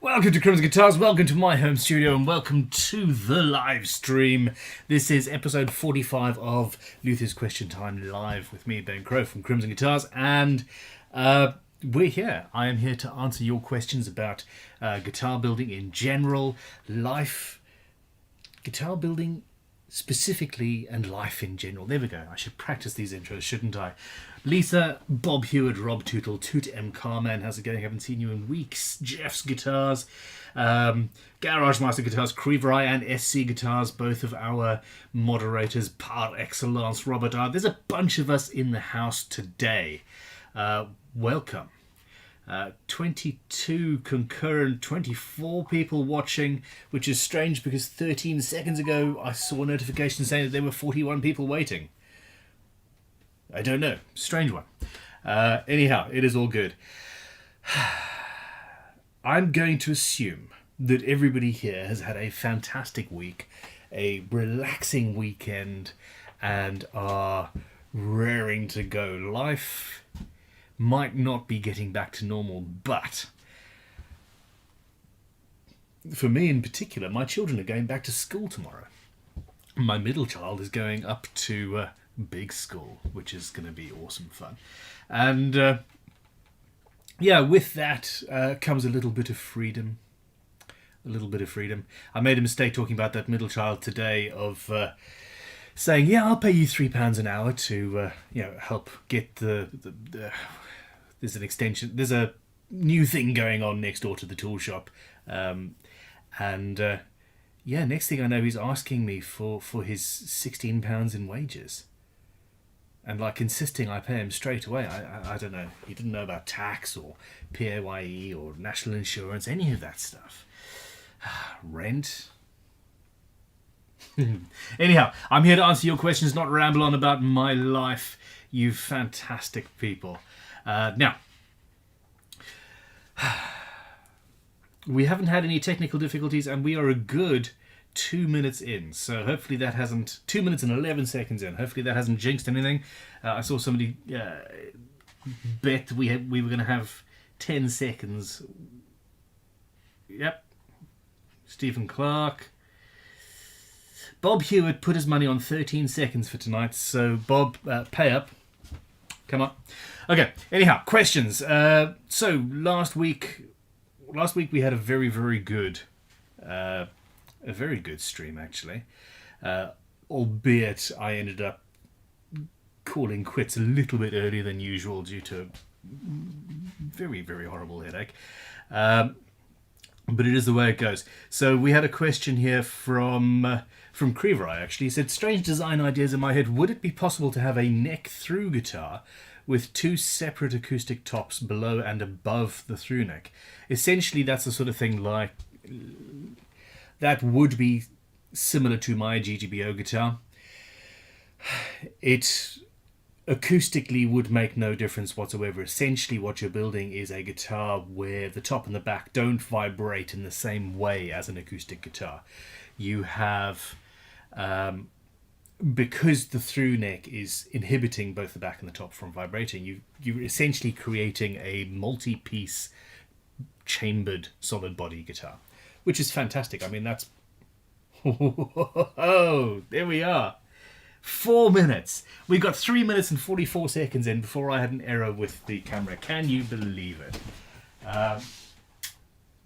Welcome to Crimson Guitars, welcome to my home studio, and welcome to the live stream. This is episode 45 of Luthiers Question Time Live with me, Ben Crowe from Crimson Guitars, and we're here. I am here to answer your questions about guitar building in general, life, guitar building specifically, and life in general. There we go. I should practice these intros, shouldn't I? Lisa, Bob Hewitt, Rob Tootle, Toot M. Carman, how's it going? Haven't seen you in weeks. Jeff's Guitars, Garage Master Guitars, Crevery and SC Guitars, both of our moderators par excellence, Robert R. There's a bunch of us in the house today. Welcome. 22 concurrent, 24 people watching, which is strange because 13 seconds ago I saw a notification saying that there were 41 people waiting. I don't know. Strange one. Anyhow, it is all good. I'm going to assume that everybody here has had a fantastic week, a relaxing weekend, and are raring to go. Life might not be getting back to normal, but for me in particular, my children are going back to school tomorrow. My middle child is going up to big school, which is going to be awesome fun. And yeah, with that comes a little bit of freedom. A little bit of freedom. I made a mistake talking about that middle child today of saying, yeah, I'll pay you £3 an hour to help get the there's an extension, there's a new thing going on next door to the tool shop, yeah, next thing I know he's asking me for his £16 in wages, and like insisting I pay him straight away. I don't know, he didn't know about tax or PAYE or national insurance, any of that stuff. Rent. Anyhow, I'm here to answer your questions, not ramble on about my life, you fantastic people. Now, we haven't had any technical difficulties and we are a good 2 minutes in, so hopefully that hasn't, 2 minutes and 11 seconds in, hopefully that hasn't jinxed anything. I saw somebody bet we were going to have 10 seconds. Yep. Stephen Clark. Bob Hewitt put his money on 13 seconds for tonight, so Bob, pay up. Come on. Okay, anyhow, questions. So last week we had a very, very good stream, actually. Albeit I ended up calling quits a little bit earlier than usual due to a very, very horrible headache. But it is the way it goes. So we had a question here from Crevery, actually. He said, strange design ideas in my head. Would it be possible to have a neck-through guitar with two separate acoustic tops below and above the through neck? Essentially, that's the sort of thing like... that would be similar to my GGBO guitar. It acoustically would make no difference whatsoever. Essentially, what you're building is a guitar where the top and the back don't vibrate in the same way as an acoustic guitar. You have... because the through neck is inhibiting both the back and the top from vibrating, you're essentially creating a multi-piece chambered solid body guitar, which is fantastic. I mean, that's... oh, there we are. 4 minutes. We got 3 minutes and 44 seconds in before I had an error with the camera. Can you believe it?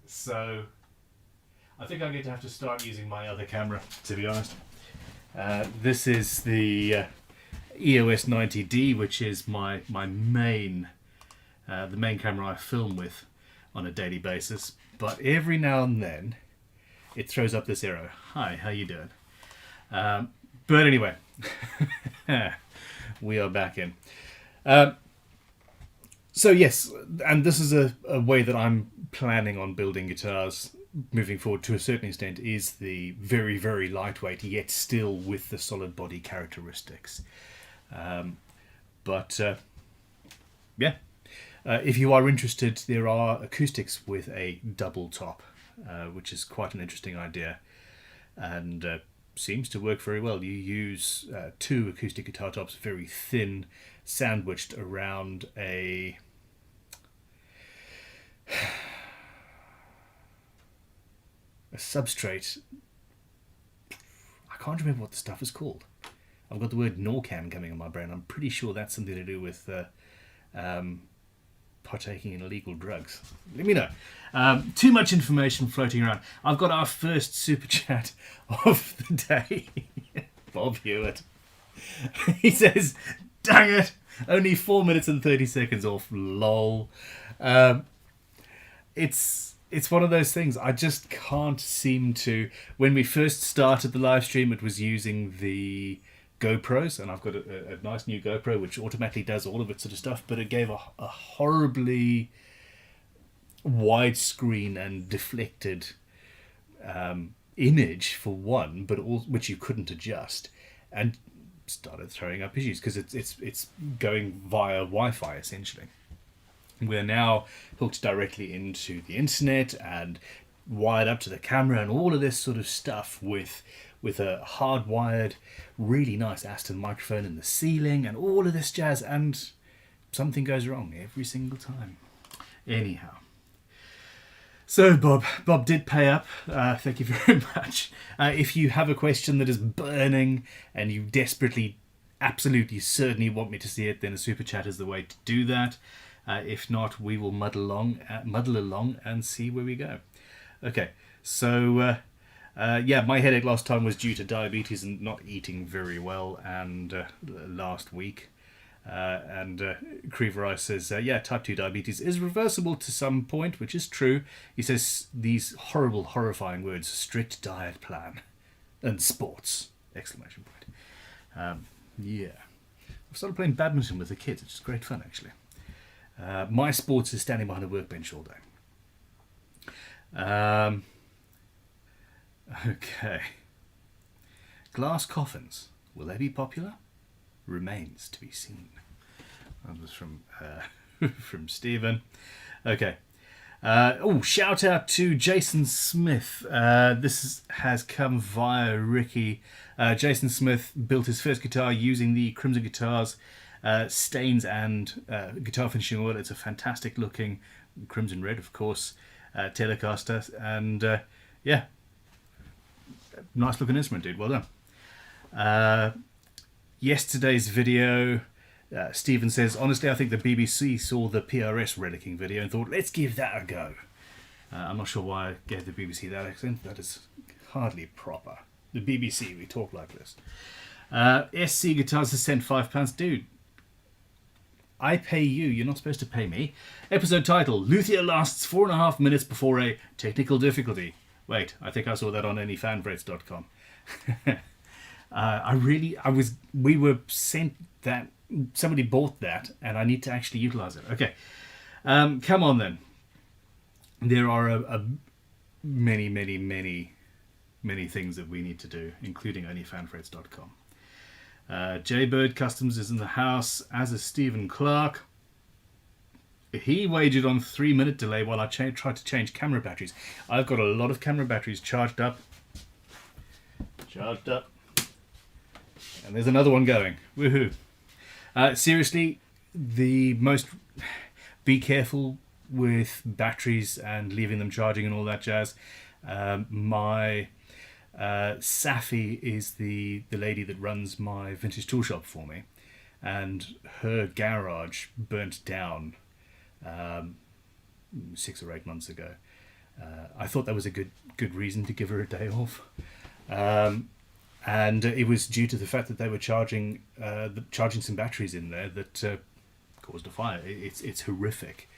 So I think I'm going to have to start using my other camera, to be honest. This is the EOS 90D, which is my main the main camera I film with on a daily basis. But every now and then it throws up this error. Hi, how you doing? But anyway, we are back in. So yes, and this is a way that I'm planning on building guitars moving forward to a certain extent, is the very, very lightweight, yet still with the solid body characteristics. Yeah, if you are interested, there are acoustics with a double top, which is quite an interesting idea, and seems to work very well. You use two acoustic guitar tops, very thin, sandwiched around a... a substrate. I can't remember what the stuff is called. I've got the word Norcan coming in my brain. I'm pretty sure that's something to do with partaking in illegal drugs. Let me know. Too much information floating around. I've got our first super chat of the day. Bob Hewitt. He says, dang it, only 4 minutes and 30 seconds off. Lol. It's one of those things. I just can't seem to... When we first started the live stream, it was using the GoPros, and I've got a nice new GoPro which automatically does all of it sort of stuff, but it gave a horribly widescreen and deflected image for one, but which you couldn't adjust, and started throwing up issues because it's going via Wi-Fi essentially. We're now hooked directly into the internet and wired up to the camera and all of this sort of stuff with a hardwired, really nice Aston microphone in the ceiling and all of this jazz, and something goes wrong every single time. Anyhow. So Bob did pay up. Thank you very much. If you have a question that is burning and you desperately, absolutely, certainly want me to see it, then a super chat is the way to do that. If not, we will muddle along and see where we go. Okay, so yeah, my headache last time was due to diabetes and not eating very well, and last week. And Creever Ice says, yeah, type 2 diabetes is reversible to some point, which is true. He says these horrible, horrifying words: strict diet plan and sports! Exclamation point. Yeah. I've started playing badminton with the kids, which is great fun, actually. My sports is standing behind a workbench all day. Okay. Glass coffins. Will they be popular? Remains to be seen. That was from from Stephen. Okay. Shout out to Jason Smith. This has come via Ricky. Jason Smith built his first guitar using the Crimson Guitars stains and guitar finishing oil. It's a fantastic looking crimson red, of course, Telecaster, and yeah, nice looking instrument, dude. Well done. Yesterday's video, Stephen says, honestly, I think the BBC saw the PRS relicking video and thought, let's give that a go. I'm not sure why I gave the BBC that accent. That is hardly proper. The BBC, we talk like this. SC Guitars has sent £5. Dude, I pay you. You're not supposed to pay me. Episode title: Luthier lasts 4.5 minutes before a technical difficulty. Wait, I think I saw that on anyfanfrets.com. We were sent that. Somebody bought that, and I need to actually utilize it. Okay, come on then. There are many things that we need to do, including onlyfanfrets.com. Jaybird Customs is in the house, as is Stephen Clark. He wagered on 3-minute delay while I tried to change camera batteries. I've got a lot of camera batteries charged up. And there's another one going. Woohoo. Seriously, be careful with batteries and leaving them charging and all that jazz. My Safi is the lady that runs my vintage tool shop for me, and her garage burnt down 6 or 8 months ago. I thought that was a good reason to give her a day off. And it was due to the fact that they were charging some batteries in there that caused a fire. It's horrific.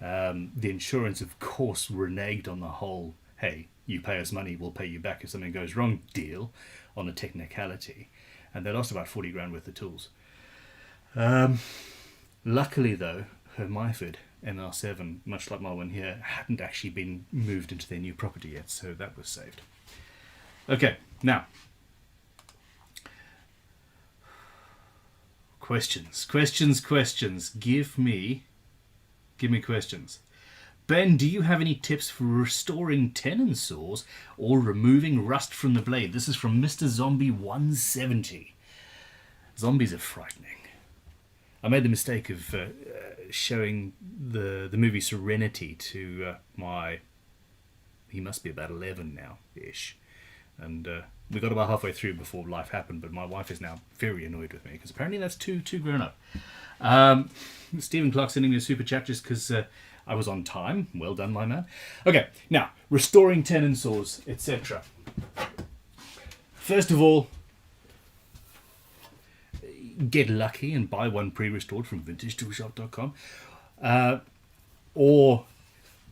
The insurance, of course, reneged on the whole, hey, you pay us money, we'll pay you back if something goes wrong deal on a technicality. And they lost about 40 grand worth of tools. Luckily, though, her Myford NR7, much like my one here, hadn't actually been moved into their new property yet, so that was saved. Okay, now... Questions. Give me questions. Ben, do you have any tips for restoring Tenon Saws or removing rust from the blade? This is from Mr. Zombie 170. Zombies are frightening. I made the mistake of showing the movie Serenity to my he must be about 11 now-ish. And we got about halfway through before life happened, but my wife is now very annoyed with me because apparently that's too grown up. Stephen Clark sending me a super chat just because I was on time. Well done, my man. Okay, now, restoring Tenon Saws, etc. First of all, get lucky and buy one pre-restored from vintagetoolshop.com. Or,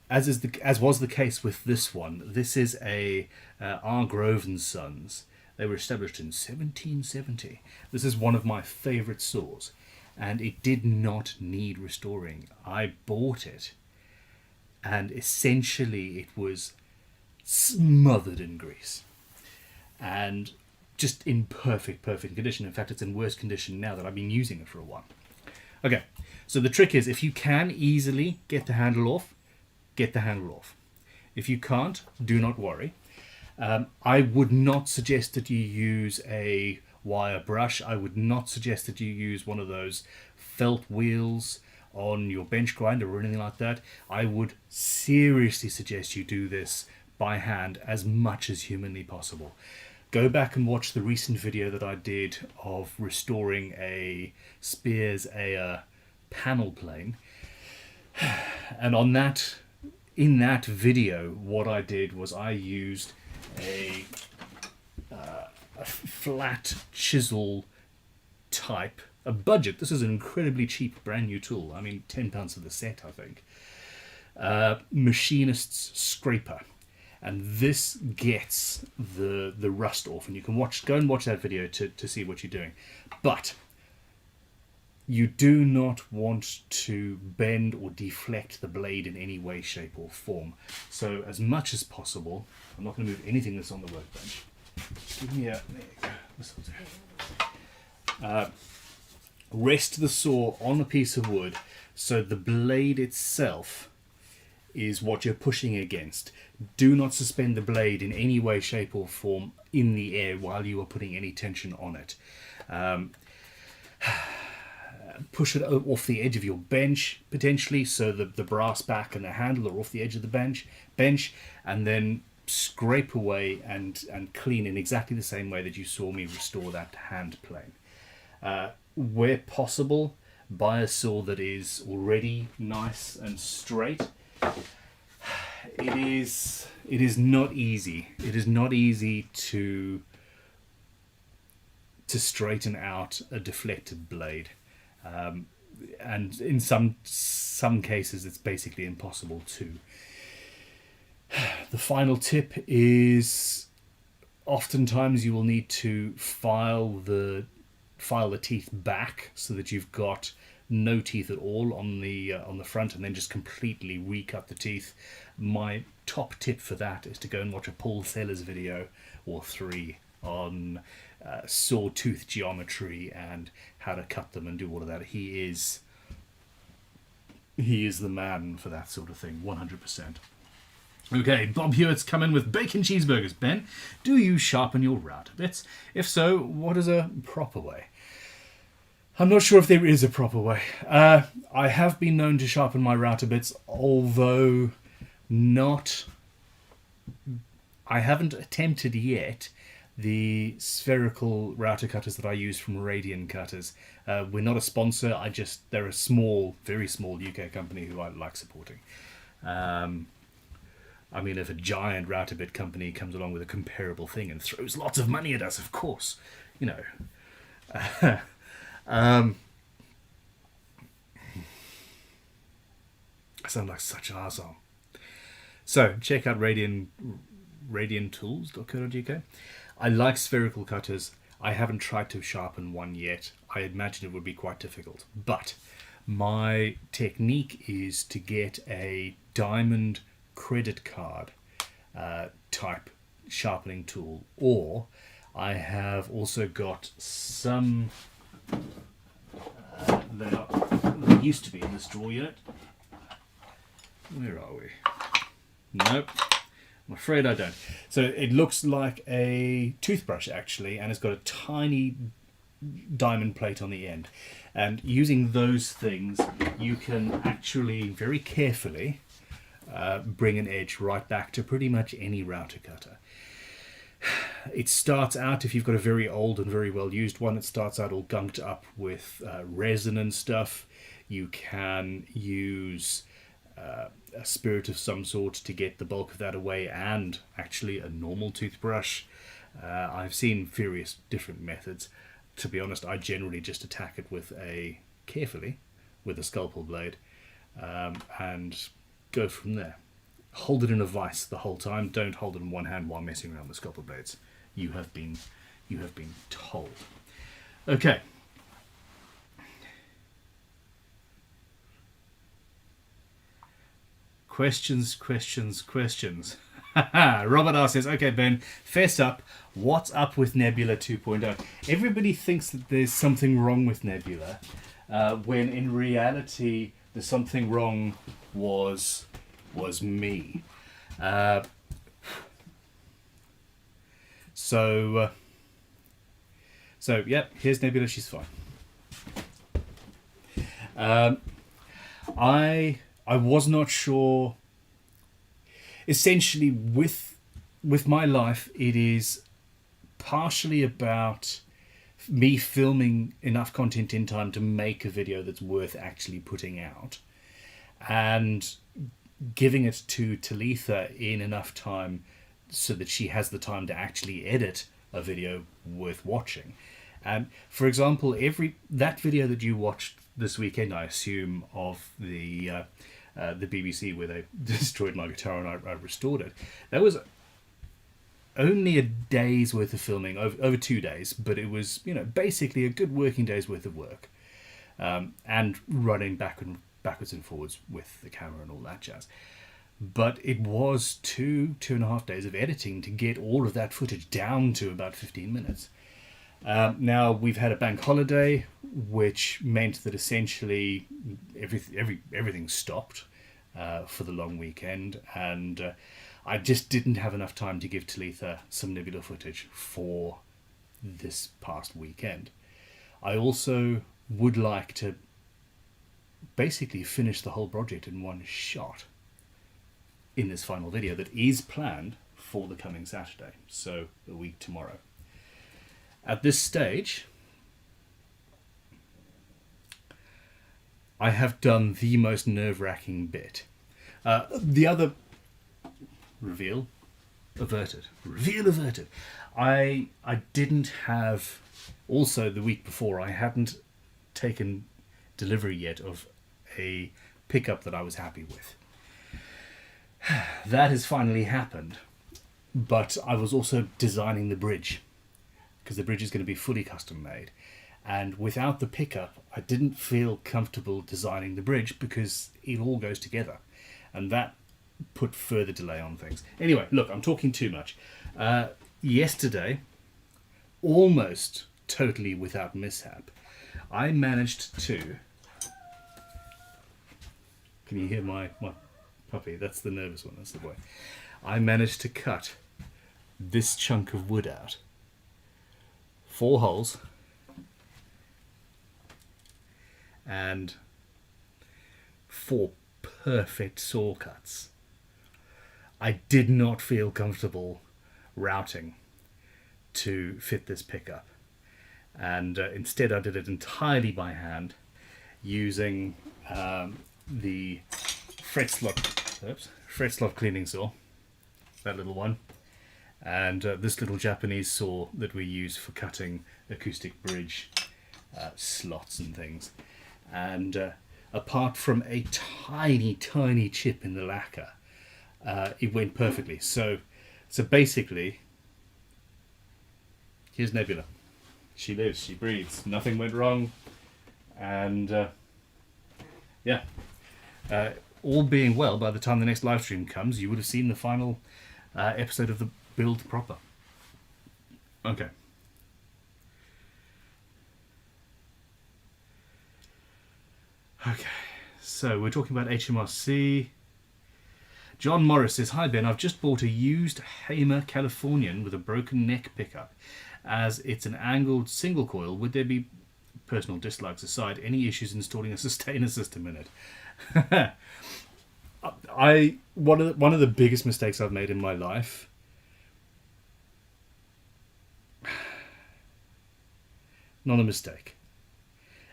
as was the case with this one, this is a R. Grove and Sons. They were established in 1770. This is one of my favourite saws, and it did not need restoring. I bought it, and essentially it was smothered in grease, and just in perfect condition. In fact, it's in worse condition now that I've been using it for a while. Okay, so the trick is, if you can easily get the handle off, get the handle off. If you can't, do not worry. I would not suggest that you use a wire brush. I would not suggest that you use one of those felt wheels on your bench grinder or anything like that. I would seriously suggest you do this by hand as much as humanly possible. Go back and watch the recent video that I did of restoring a Spears Ayer panel plane. And in that video, what I did was I used a flat chisel type, a budget. This is an incredibly cheap brand new tool. I mean, £10 for the set, I think. Machinist's scraper. And this gets the rust off, and you can go and watch that video to see what you're doing. But you do not want to bend or deflect the blade in any way, shape or form. So as much as possible, I'm not going to move anything that's on the workbench. Give me there you go. This will do. Rest the saw on a piece of wood so the blade itself is what you're pushing against. Do not suspend the blade in any way, shape or form in the air while you are putting any tension on it. Push it off the edge of your bench, potentially, so the brass back and the handle are off the edge of the bench, and then scrape away and clean in exactly the same way that you saw me restore that hand plane. Where possible, buy a saw that is already nice and straight. It is not easy. It is not easy to straighten out a deflected blade. And in some cases it's basically impossible too. The final tip is, oftentimes you will need to file the teeth back so that you've got no teeth at all on the front, and then just completely recut the teeth. My top tip for that is to go and watch a Paul Sellers video or 3 on sawtooth geometry and how to cut them and do all of that. He is the man for that sort of thing, 100%. Okay, Bob Hewitt's come in with bacon cheeseburgers. Ben, do you sharpen your router bits? If so, what is a proper way? I'm not sure if there is a proper way. I have been known to sharpen my router bits, although I haven't attempted yet the spherical router cutters that I use from Radian Cutters. We're not a sponsor. They're a small, very small UK company who I like supporting. I mean, if a giant router bit company comes along with a comparable thing and throws lots of money at us, of course, you know. I sound like such an arsehole. So check out radiantools.co.uk. I like spherical cutters. I haven't tried to sharpen one yet. I imagine it would be quite difficult. But my technique is to get a diamond credit card type sharpening tool, or I have also got some that used to be in this drawer unit. Where are we? Nope. I'm afraid I don't. So it looks like a toothbrush actually, and it's got a tiny diamond plate on the end. And using those things, you can actually very carefully bring an edge right back to pretty much any router cutter. It starts out, if you've got a very old and very well used one, it starts out all gunked up with resin and stuff. You can use a spirit of some sort to get the bulk of that away, and actually a normal toothbrush. I've seen various different methods. To be honest, I generally just attack it with carefully with a scalpel blade, and go from there. Hold it in a vice the whole time. Don't hold it in one hand while messing around with scalpel blades. You have been told. Okay. Questions. Robert R says, okay, Ben, fess up. What's up with Nebula 2.0? Everybody thinks that there's something wrong with Nebula, when in reality the something wrong was me. So yeah, here's Nebula. She's fine. I was not sure. Essentially, with my life, it is partially about me filming enough content in time to make a video that's worth actually putting out, and giving it to Talitha in enough time so that she has the time to actually edit a video worth watching. And for example, that video that you watched this weekend, I assume, of the BBC where they destroyed my guitar and I restored it, that was only a day's worth of filming over 2 days, but it was, basically a good working day's worth of work, and running backwards and forwards with the camera and all that jazz. But it was 2.5 days of editing to get all of that footage down to about 15 minutes. Now we've had a bank holiday, which meant that essentially everything stopped for the long weekend, and I just didn't have enough time to give Talitha some Nebula footage for this past weekend. I also would like to basically finish the whole project in one shot in this final video that is planned for the coming Saturday, so a week tomorrow. At this stage, I have done the most nerve-wracking bit. The other reveal averted. I didn't have, also the week before, I hadn't taken delivery yet of a pickup that I was happy with. That has finally happened, but I was also designing the bridge, because the bridge is going to be fully custom made, and without the pickup I didn't feel comfortable designing the bridge because it all goes together, and that put further delay on things. Anyway, look, I'm talking too much. Yesterday, almost totally without mishap, I managed to... Can you hear my puppy? That's the nervous one, that's the boy. I managed to cut this chunk of wood out. 4 holes. And 4 perfect saw cuts. I did not feel comfortable routing to fit this pickup, and instead I did it entirely by hand using the fret slot cleaning saw, that little one, and this little Japanese saw that we use for cutting acoustic bridge slots and things. And apart from a tiny chip in the lacquer, it went perfectly. So basically, here's Nebula. She lives, she breathes, nothing went wrong, and yeah, all being well, by the time the next live stream comes, you would have seen the final episode of the build proper. Okay. Okay, so we're talking about HMRC. John Morris says, "Hi Ben, I've just bought a used Hamer Californian with a broken neck pickup. As it's an angled single coil, would there be, personal dislikes aside, any issues installing a sustainer system in it?" One of the biggest mistakes I've made in my life. Not a mistake.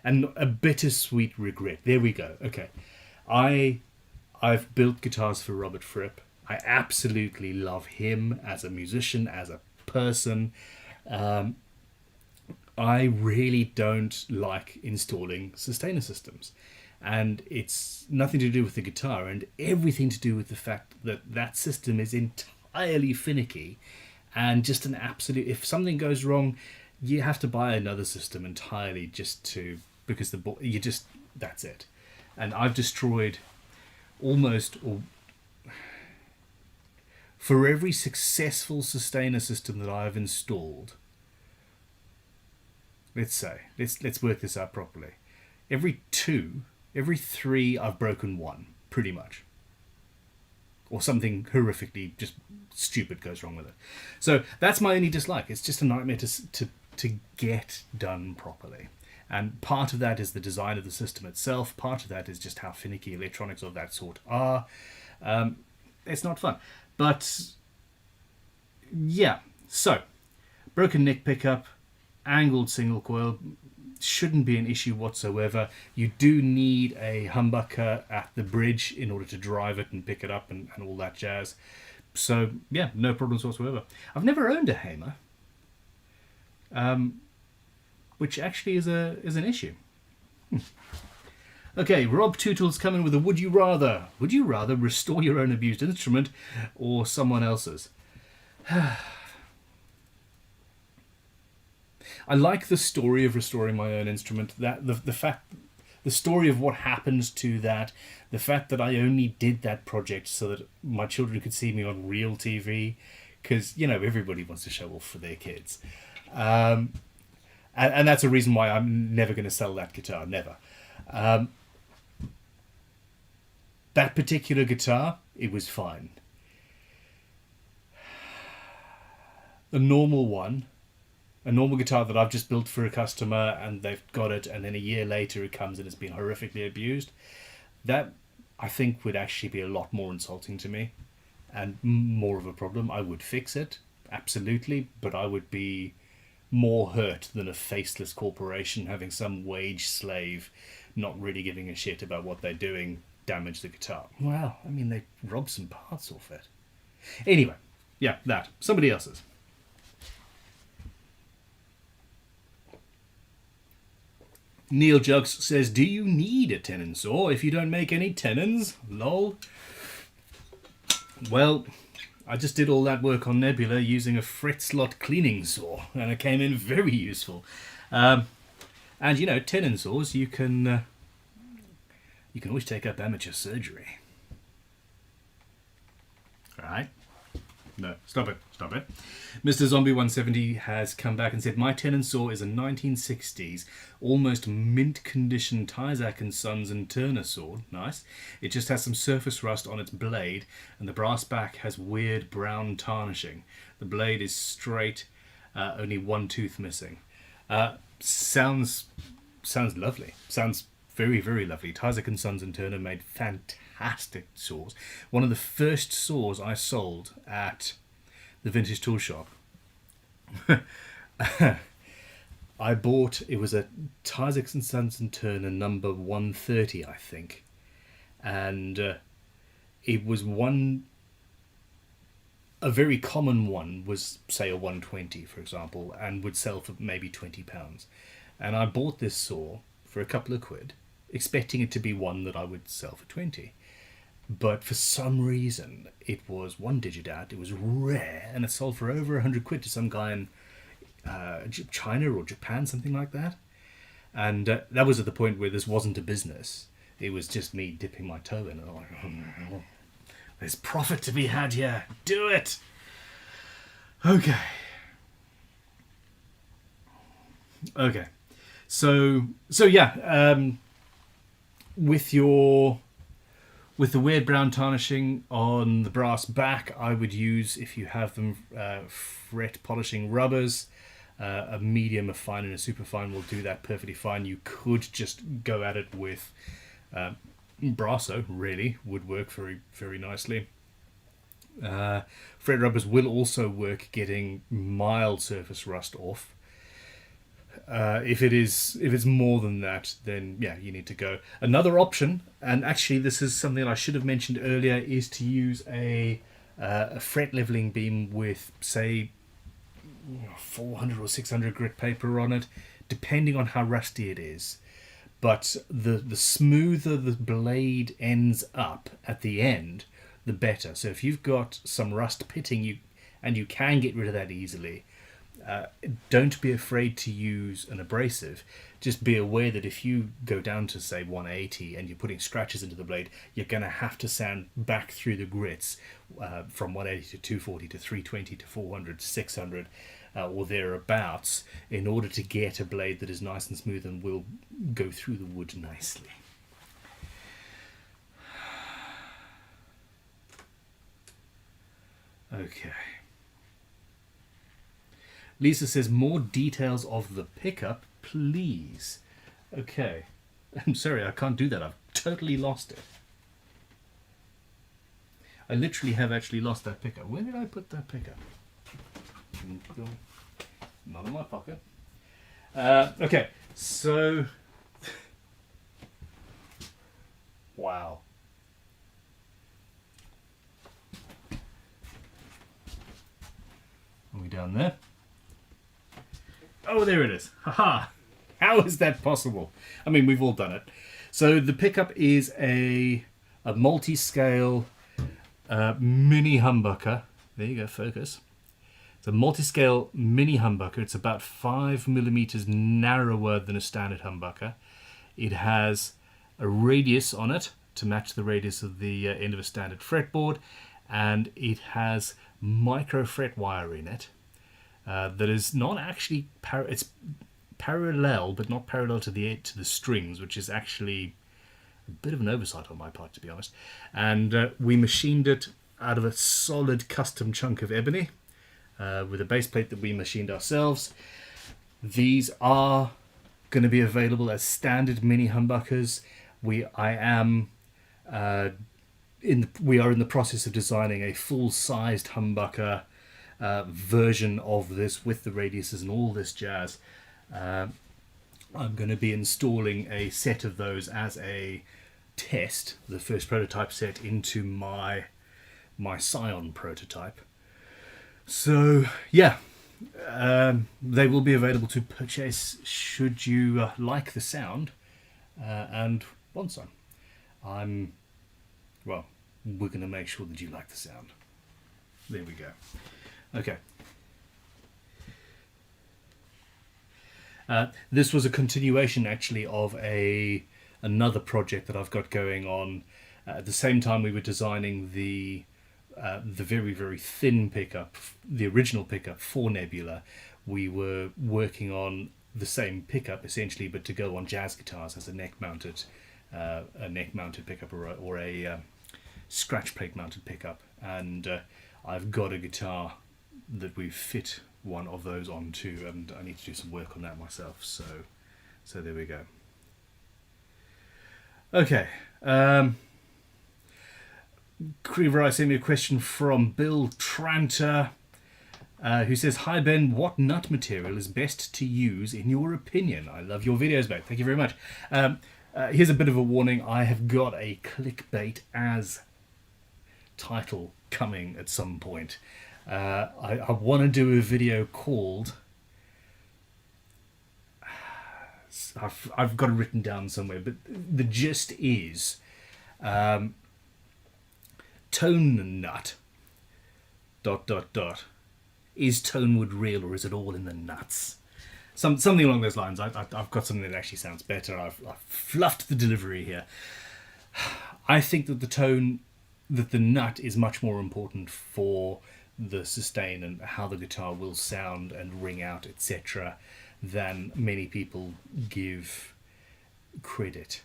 And a bittersweet regret. There we go. Okay. I've built guitars for Robert Fripp. I absolutely love him as a musician, as a person. I really don't like installing sustainer systems. And it's nothing to do with the guitar and everything to do with the fact that that system is entirely finicky and just an absolute... If something goes wrong, you have to buy another system entirely because that's it. And I've destroyed for every successful sustainer system that I've installed, let's work this out properly. Every 3 I've broken 1, pretty much. Or something horrifically just stupid goes wrong with it. So that's my only dislike. It's just a nightmare to get done properly. And part of that is the design of the system itself. Part of that is just how finicky electronics of that sort are. It's not fun. But, yeah. So, broken neck pickup, angled single coil, shouldn't be an issue whatsoever. You do need a humbucker at the bridge in order to drive it and pick it up and all that jazz. So, yeah, no problems whatsoever. I've never owned a Hamer. Which actually is an issue. Okay, Rob Tootle's coming with a would you rather. Would you rather restore your own abused instrument or someone else's? I like the story of restoring my own instrument. That the story of what happens to that, the fact that I only did that project so that my children could see me on real TV, because everybody wants to show off for their kids. And that's a reason why I'm never going to sell that guitar, never. That particular guitar, it was fine. A normal guitar that I've just built for a customer and they've got it, and then a year later it comes and it's been horrifically abused, that I think would actually be a lot more insulting to me and more of a problem. I would fix it, absolutely, but I would be more hurt than a faceless corporation having some wage slave not really giving a shit about what they're doing damage the guitar. Well, I mean, they robbed some parts off it. Anyway, yeah, that. Somebody else's. Neil Jugs says, do you need a tenon saw if you don't make any tenons? Lol. Well, I just did all that work on Nebula using a fret slot cleaning saw, and it came in very useful. And tenon saws, you can always take up amateur surgery. Right? No, stop it. Mr. Zombie 170 has come back and said, my Tenon Saw is a 1960s, almost mint condition Tyzack & Sons and Turner saw. Nice. It just has some surface rust on its blade, and the brass back has weird brown tarnishing. The blade is straight, only one tooth missing. Sounds lovely. Sounds very, very lovely. Tyzack & Sons and Turner made fantastic saws. One of the first saws I sold at the vintage tool shop. I bought, it was a Tyzack & Sons and Turner number 130, I think. And it was a very common one was, say, a 120, for example, and would sell for maybe £20. And I bought this saw for a couple of quid, expecting it to be one that I would sell for 20. But for some reason, it was one digit out, it was rare, and it sold for over 100 quid to some guy in China or Japan, something like that. And that was at the point where this wasn't a business. It was just me dipping my toe in, and I'm like, oh, there's profit to be had here. Do it! Okay. So yeah, with the weird brown tarnishing on the brass back, I would use, if you have them, fret polishing rubbers. A medium, a fine, and a super fine will do that perfectly fine. You could just go at it with Brasso really would work very, very nicely. Fret rubbers will also work getting mild surface rust off. If it's more than that, then yeah, you need to go. Another option, and actually this is something I should have mentioned earlier, is to use a fret leveling beam with, say, 400 or 600 grit paper on it, depending on how rusty it is. But the smoother the blade ends up at the end, the better. So if you've got some rust pitting, and you can get rid of that easily, don't be afraid to use an abrasive. Just be aware that if you go down to, say, 180 and you're putting scratches into the blade, you're going to have to sand back through the grits from 180 to 240 to 320 to 400 to 600 or thereabouts, in order to get a blade that is nice and smooth and will go through the wood nicely. Okay. Lisa says, more details of the pickup, please. Okay. I'm sorry, I can't do that. I've totally lost it. I literally have actually lost that pickup. Where did I put that pickup? Not in my pocket. Okay, so... Wow. Are we down there? Oh, there it is. Haha. How is that possible? I mean, we've all done it. So the pickup is a multi-scale mini humbucker. There you go, focus. It's a multi-scale mini humbucker. It's about 5 millimeters narrower than a standard humbucker. It has a radius on it to match the radius of the end of a standard fretboard, and it has micro fret wire in it. That is not actually it's parallel, but not parallel to the strings, which is actually a bit of an oversight on my part, to be honest. And we machined it out of a solid custom chunk of ebony with a base plate that we machined ourselves. These are going to be available as standard mini humbuckers. We are in the process of designing a full-sized humbucker version of this with the radiuses and all this jazz. I'm going to be installing a set of those as a test, the first prototype set, into my Scion prototype. So yeah, they will be available to purchase should you like the sound and want some. Well, we're going to make sure that you like the sound. There we go. Okay. This was a continuation, actually, of another project that I've got going on. At the same time we were designing the very, very thin pickup, the original pickup for Nebula, we were working on the same pickup, essentially, but to go on jazz guitars as a neck-mounted pickup or a scratch plate-mounted pickup. And I've got a guitar that we've fit one of those onto, and I need to do some work on that myself. So there we go. Okay. Creever, I sent me a question from Bill Tranter, who says, "Hi Ben, what nut material is best to use in your opinion? I love your videos, mate." Thank you very much. Here's a bit of a warning. I have got a clickbait as title coming at some point. I want to do a video called... I've got it written down somewhere, but the gist is tone nut ... Is tone wood real, or is it all in the nuts? Something along those lines. I've got something that actually sounds better. I've fluffed the delivery here. I think that the nut is much more important for the sustain and how the guitar will sound and ring out, etc., than many people give credit.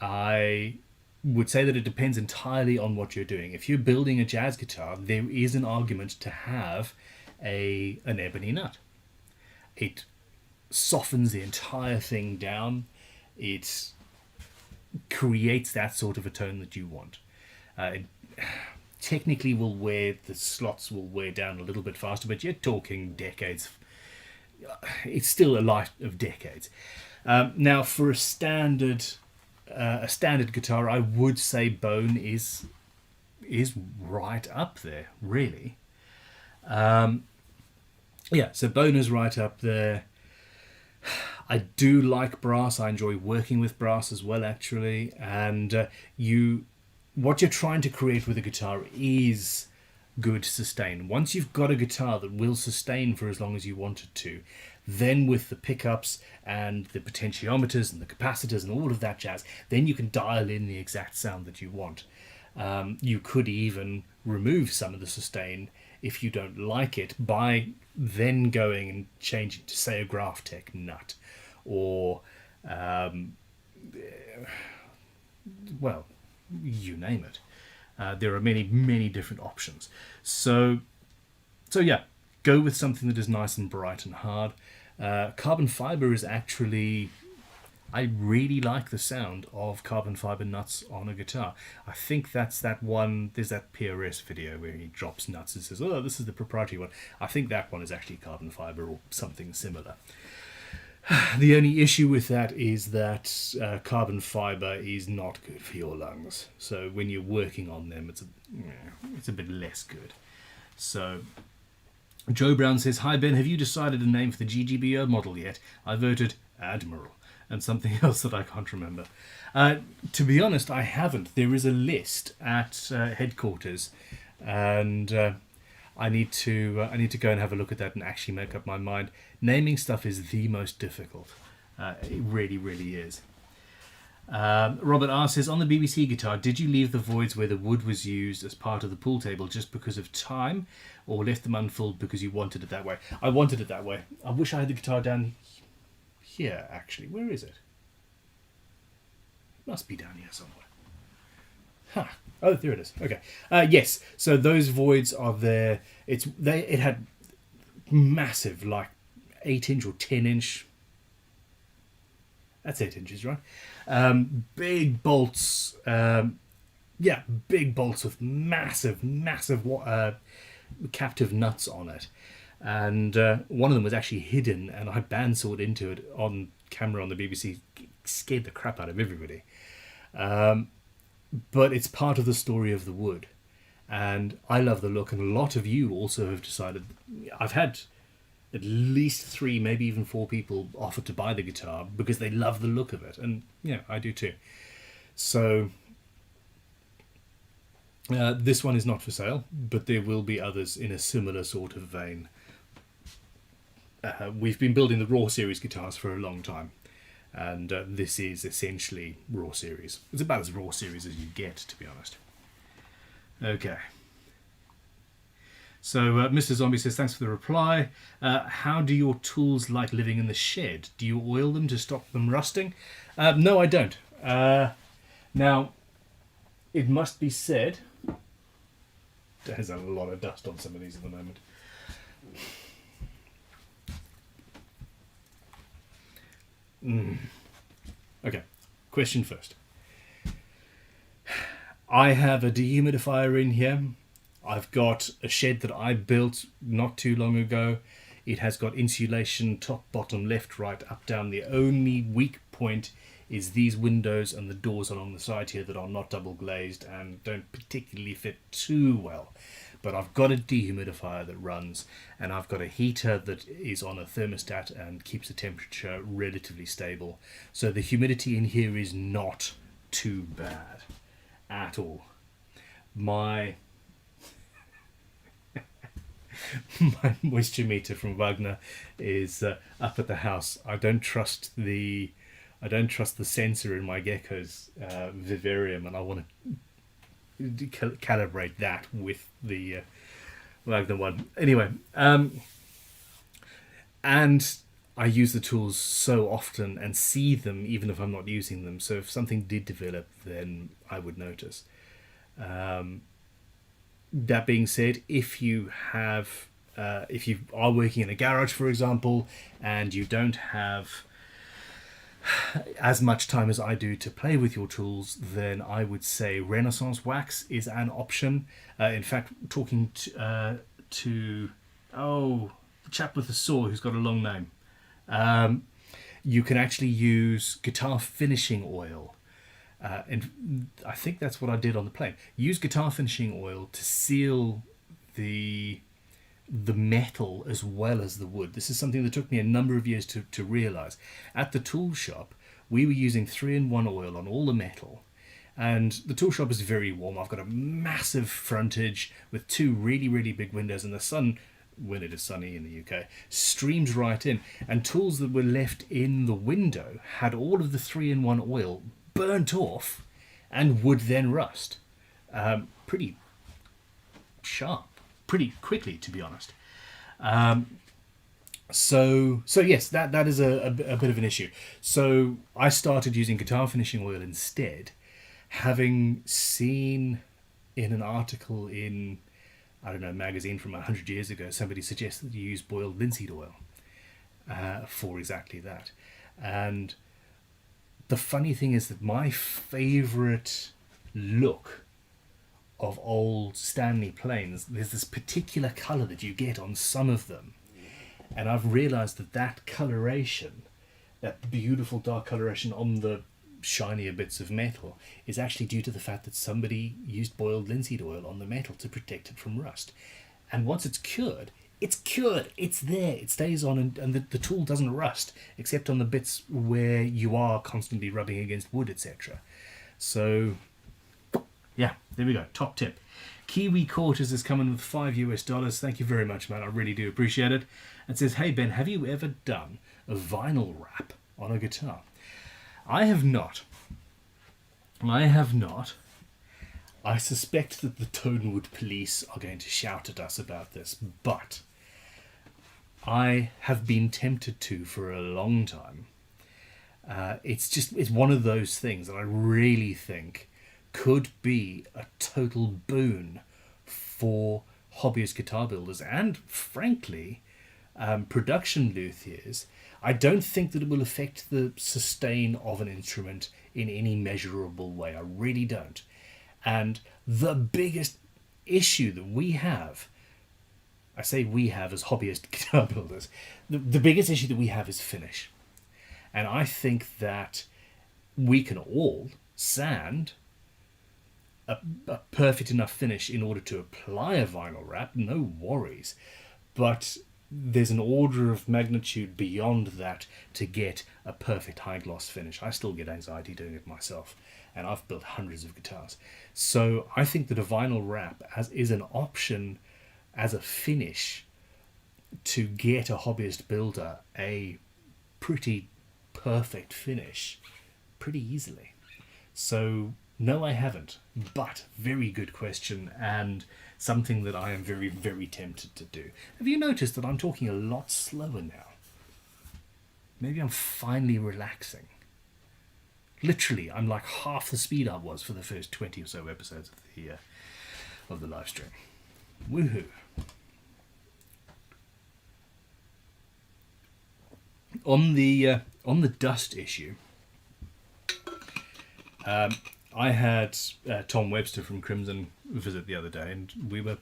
I would say that it depends entirely on what you're doing. If you're building a jazz guitar, there is an argument to have an ebony nut. It softens the entire thing down. It creates that sort of a tone that you want. It technically the slots will wear down a little bit faster, but you're talking decades. It's still a light of decades. Now, for a standard guitar, I would say bone is right up there, really. So bone is right up there. I do like brass. I enjoy working with brass as well, actually. And what you're trying to create with a guitar is good sustain. Once you've got a guitar that will sustain for as long as you want it to, then with the pickups and the potentiometers and the capacitors and all of that jazz, then you can dial in the exact sound that you want. You could even remove some of the sustain if you don't like it by then going and changing to, say, a Graphtec nut or well, you name it. There are many, many different options. So yeah, go with something that is nice and bright and hard. Carbon fiber is actually... I really like the sound of carbon fiber nuts on a guitar. I think that's that one... There's that PRS video where he drops nuts and says, oh, this is the proprietary one. I think that one is actually carbon fiber or something similar. The only issue with that is that carbon fiber is not good for your lungs. So when you're working on them, it's a bit less good. So Joe Brown says, hi Ben, have you decided a name for the GGBO model yet? I voted Admiral and something else that I can't remember. To be honest, I haven't. There is a list at headquarters, and I need to go and have a look at that and actually make up my mind. Naming stuff is the most difficult. It really, really is. Robert R. says, on the BBC guitar, did you leave the voids where the wood was used as part of the pool table just because of time, or left them unfilled because you wanted it that way? I wanted it that way. I wish I had the guitar down here, actually. Where is it? It must be down here somewhere. Huh. Oh, there it is. Okay. Yes. So those voids are there. It had massive, like 8-inch or 10-inch. That's 8 inches, right? Big bolts. Big bolts with massive captive nuts on it. And one of them was actually hidden, and I bandsawed into it on camera on the BBC. It scared the crap out of everybody. But it's part of the story of the wood, and I love the look, and a lot of you also have decided. I've had at least 3, maybe even 4 people offer to buy the guitar because they love the look of it, and yeah, I do too. So this one is not for sale, but there will be others in a similar sort of vein. We've been building the Raw Series guitars for a long time, and this is essentially Raw Series. It's about as Raw Series as you get, to be honest. Okay. So Mr. Zombie says, thanks for the reply. How do your tools like living in the shed? Do you oil them to stop them rusting? No, I don't. Now, it must be said... There's a lot of dust on some of these at the moment. Okay, question first. I have a dehumidifier in here. I've got a shed that I built not too long ago. It has got insulation top, bottom, left, right, up, down. The only weak point is these windows and the doors along the side here that are not double glazed and don't particularly fit too well. But I've got a dehumidifier that runs, and I've got a heater that is on a thermostat and keeps the temperature relatively stable. So the humidity in here is not too bad at all. My moisture meter from Wagner is up at the house. I don't trust the sensor in my Gecko's vivarium, and I want to calibrate that with the Wagner one. Anyway, and I use the tools so often and see them even if I'm not using them. So if something did develop, then I would notice. That being said, if you are working in a garage, for example, and you don't have as much time as I do to play with your tools, then I would say Renaissance wax is an option. In fact, talking to the chap with the saw who's got a long name, you can actually use guitar finishing oil. And I think that's what I did on the plane. Use guitar finishing oil to seal the metal as well as the wood. This is something that took me a number of years to realize. At the tool shop, we were using 3-in-1 oil on all the metal, and the tool shop is very warm. I've got a massive frontage with 2 really, really big windows, and the sun, when it is sunny in the UK, streams right in, and tools that were left in the window had all of the 3-in-1 oil burnt off and would then rust. Pretty sharp. Pretty quickly, to be honest. So yes, that is a bit of an issue. So I started using guitar finishing oil instead, having seen in an article in, I don't know, a magazine from 100 years ago, somebody suggested you use boiled linseed oil for exactly that. And the funny thing is that my favourite look of old Stanley planes, there's this particular colour that you get on some of them, and I've realised that coloration, that beautiful dark coloration on the shinier bits of metal, is actually due to the fact that somebody used boiled linseed oil on the metal to protect it from rust. And once it's cured, it's there, it stays on, and the tool doesn't rust, except on the bits where you are constantly rubbing against wood, etc. So yeah, there we go. Top tip. Kiwi Quarters is coming with $5. Thank you very much, man. I really do appreciate it. It says, hey Ben, have you ever done a vinyl wrap on a guitar? I have not. I suspect that the Tonewood police are going to shout at us about this, but I have been tempted to for a long time. It's one of those things that I really think could be a total boon for hobbyist guitar builders and, frankly, production luthiers. I don't think that it will affect the sustain of an instrument in any measurable way. I really don't. And the biggest issue that we have, I say we have as hobbyist guitar builders, the biggest issue that we have is finish. And I think that we can all sand a perfect enough finish in order to apply a vinyl wrap, no worries. But there's an order of magnitude beyond that to get a perfect high gloss finish. I still get anxiety doing it myself, and I've built hundreds of guitars. So I think that a vinyl wrap is an option as a finish to get a hobbyist builder a pretty perfect finish pretty easily. So no, I haven't, but very good question, and something that I am very, very tempted to do. Have you noticed that I'm talking a lot slower now? Maybe I'm finally relaxing. Literally, I'm like half the speed I was for the first 20 or so episodes of the live stream. Woohoo! On the dust issue, I had Tom Webster from Crimson visit the other day, and we were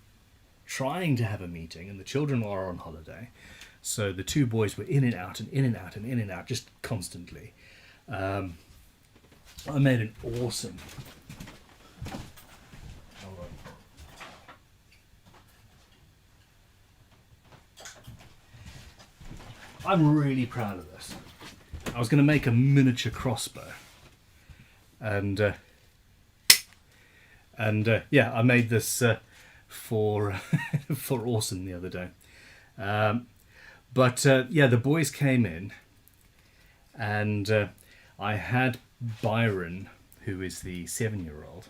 trying to have a meeting, and the children are on holiday, so the 2 boys were in and out and in and out and in and out just constantly. I made an awesome... I'm really proud of this. I was going to make a miniature crossbow, and yeah, I made this for Orson the other day. But yeah, the boys came in, and I had Byron, who is the 7-year-old,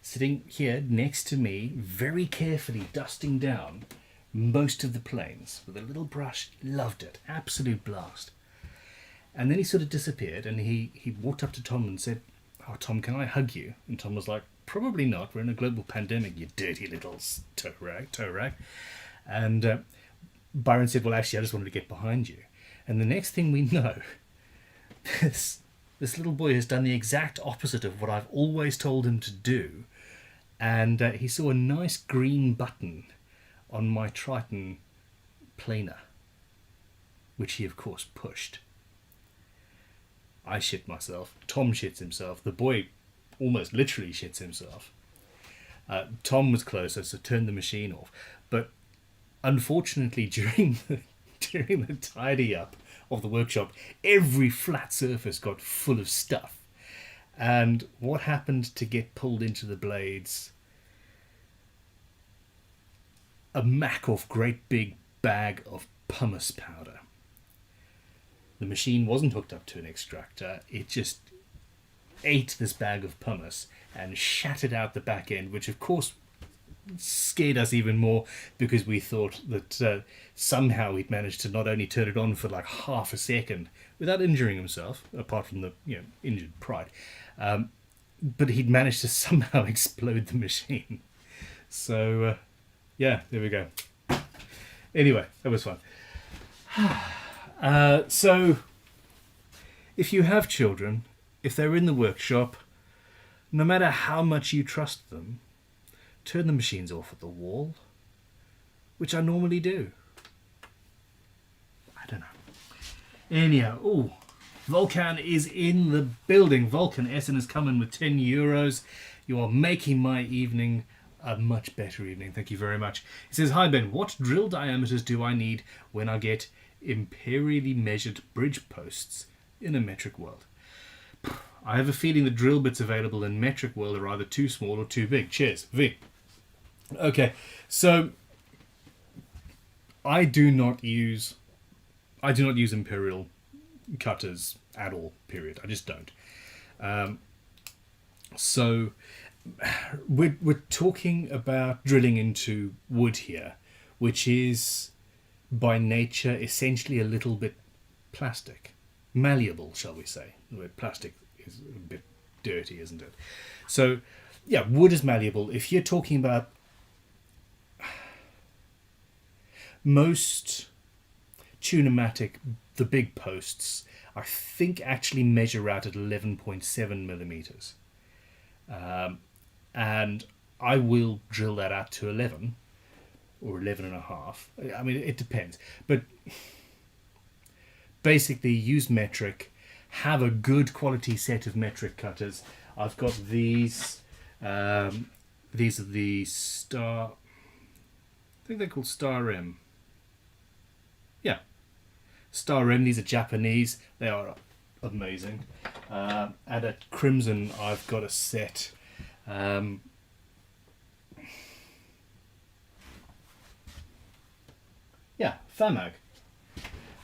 sitting here next to me, very carefully dusting down most of the planes with a little brush. Loved it, absolute blast. And then he sort of disappeared, and he walked up to Tom and said, "Oh, Tom, can I hug you?" And Tom was like, "Probably not. We're in a global pandemic, you dirty little toe rag." And Byron said, "Well, actually, I just wanted to get behind you." And the next thing we know, this this little boy has done the exact opposite of what I've always told him to do, and he saw a nice green button on my Triton planer, which he of course pushed. I shit myself, Tom shits himself, the boy almost literally shits himself. Tom was closer, so turned the machine off, but unfortunately during the tidy up of the workshop, every flat surface got full of stuff, and what happened to get pulled into the blades? A mack off great big bag of pumice powder. The machine wasn't hooked up to an extractor, it just ate this bag of pumice and shattered out the back end, which of course scared us even more, because we thought that somehow he'd managed to not only turn it on for like half a second without injuring himself, apart from the injured pride, but he'd managed to somehow explode the machine. So yeah, there we go. Anyway, that was fun. So if you have children, if they're in the workshop, no matter how much you trust them, turn the machines off at the wall, which I normally do. I don't know. Anyhow, Volcan is in the building. Volcan Essen has come in with €10. You are making my evening a much better evening. Thank you very much. It says, hi Ben, what drill diameters do I need when I get imperially measured bridge posts in a metric world? I have a feeling the drill bits available in metric world are either too small or too big. Cheers, V. Okay, so I do not use imperial cutters at all, period. I just don't. So we're talking about drilling into wood here, which is by nature essentially a little bit plastic, malleable, shall we say. The word plastic is a bit dirty, isn't it? So yeah, wood is malleable. If you're talking about most Tunematic, the big posts, I think actually measure out at 11.7 millimeters. And I will drill that out to 11 or 11 and a half. I mean, it depends. But basically use metric, have a good quality set of metric cutters. I've got these. These are the Star... I think they're called Star M. Yeah. Star M, these are Japanese. They are amazing. And at Crimson, I've got a set. Yeah, Famag.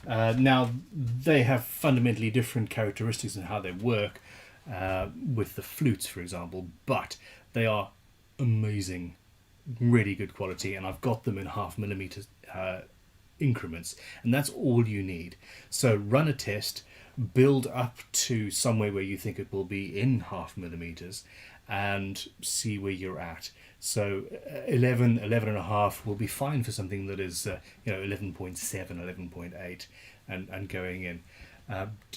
Now, they have fundamentally different characteristics in how they work, with the flutes, for example, but they are amazing, really good quality, and I've got them in 0.5 millimeter increments, and that's all you need. So run a test, build up to somewhere where you think it will be in 0.5 millimeters, and see where you're at. So 11 and a half will be fine for something that is 11.7, 11.8 and going in.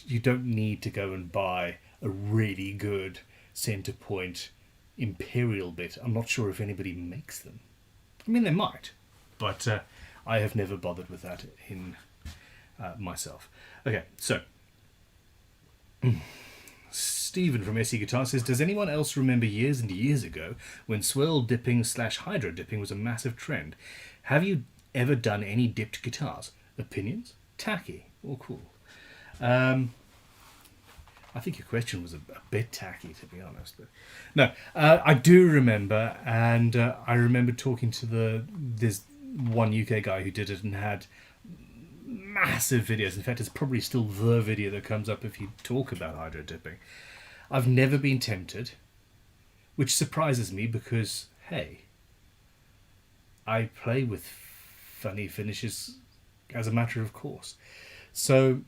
You don't need to go and buy a really good center point imperial bit. I'm not sure if anybody makes them. I mean, they might, but I have never bothered with that in myself. Okay, so Stephen from SE Guitar says, does anyone else remember years and years ago when swirl dipping / hydro dipping was a massive trend? Have you ever done any dipped guitars? Opinions? Tacky or cool? I think your question was a bit tacky, to be honest. But no, I do remember, and I remember talking to this one UK guy who did it and had massive videos. In fact, it's probably still the video that comes up if you talk about hydro dipping. I've never been tempted, which surprises me because, hey, I play with funny finishes as a matter of course. So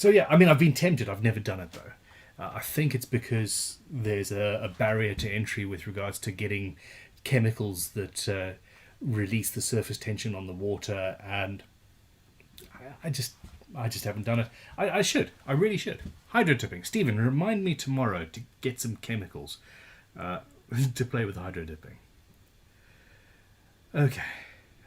yeah, I mean, I've been tempted. I've never done it though. I think it's because there's a barrier to entry with regards to getting chemicals that release the surface tension on the water, and I just haven't done it. I should. I really should. Hydro dipping. Stephen, remind me tomorrow to get some chemicals to play with hydro dipping. Okay.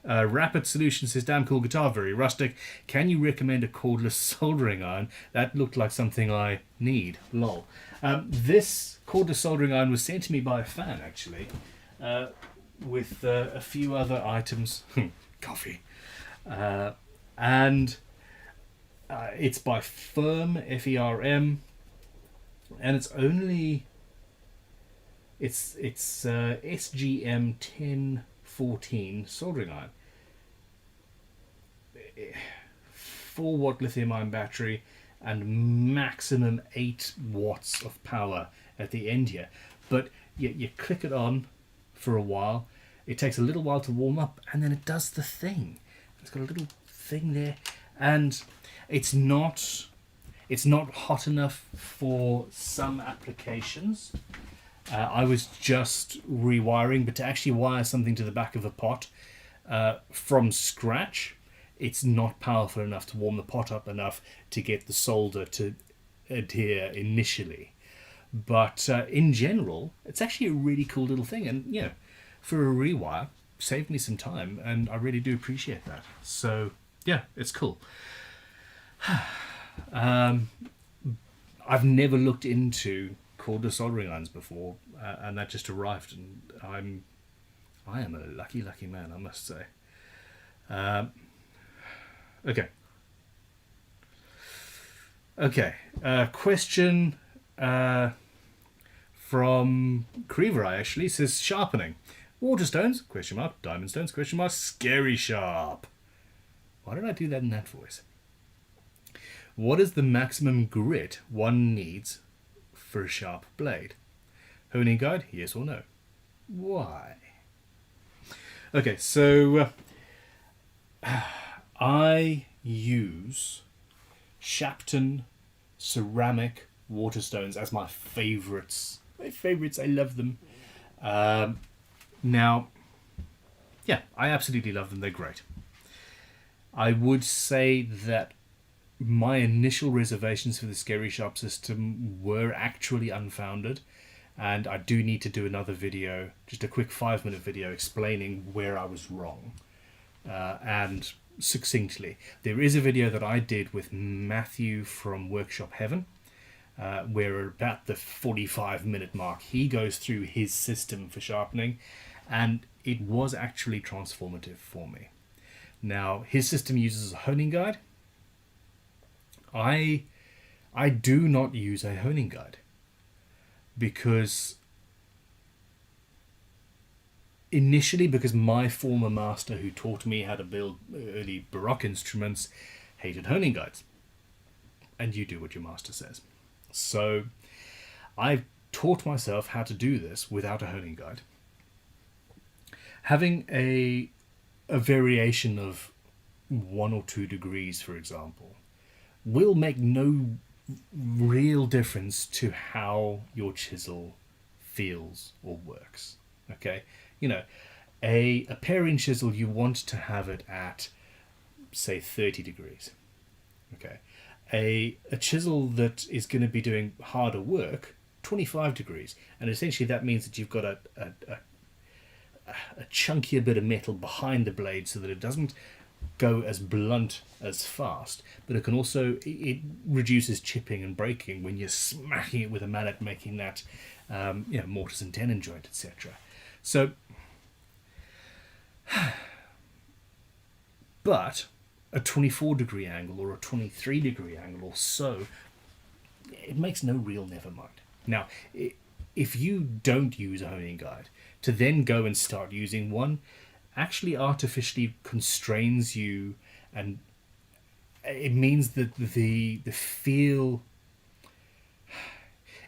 Rapid Solution says, damn cool guitar, very rustic. Can you recommend a cordless soldering iron? That looked like something I need. Lol. This cordless soldering iron was sent to me by a fan, actually, with a few other items. Coffee. And it's by Ferm, F-E-R-M, and it's only... It's SGM 1014 soldering iron. 4-watt lithium-ion battery and maximum 8 watts of power at the end here. But you click it on for a while. It takes a little while to warm up, and then it does the thing. It's got a little thing there, and it's not hot enough for some applications. I was just rewiring, but to actually wire something to the back of a pot from scratch, it's not powerful enough to warm the pot up enough to get the solder to adhere initially. But in general, it's actually a really cool little thing, and for a rewire, saved me some time, and I really do appreciate that. So yeah, it's cool. I've never looked into cordless soldering irons before, and that just arrived, and I am a lucky man, I must say. Okay. Question from Creever, actually, says sharpening. Waterstones, question mark, diamond stones, question mark, scary sharp. Why did I do that in that voice? What is the maximum grit one needs for a sharp blade? Honing guide, yes or no? Why? Okay, so I use Sharpening ceramic Waterstones as my favourites. My favourites, I love them. Now, yeah, I absolutely love them. They're great. I would say that my initial reservations for the Scary Sharp system were actually unfounded, and I do need to do another video, just a quick 5-minute video explaining where I was wrong, and succinctly. There is a video that I did with Matthew from Workshop Heaven, where about the 45-minute mark he goes through his system for sharpening, and it was actually transformative for me. Now, his system uses a honing guide. I do not use a honing guide because my former master who taught me how to build early Baroque instruments hated honing guides. And you do what your master says. So I've taught myself how to do this without a honing guide. Having a variation of 1 or 2 degrees, for example, will make no real difference to how your chisel feels or works. Okay, a paring chisel, you want to have it at, say, 30 degrees. Okay, a chisel that is going to be doing harder work, 25 degrees, and essentially that means that you've got a chunkier bit of metal behind the blade so that it doesn't go as blunt as fast, but it can also, it reduces chipping and breaking when you're smacking it with a mallet, making that mortise and tenon joint, etc. So but a 24 degree angle or a 23 degree angle or so, it makes no real never mind. Now, if you don't use a honing guide, to then go and start using one actually artificially constrains you, and it means that the feel,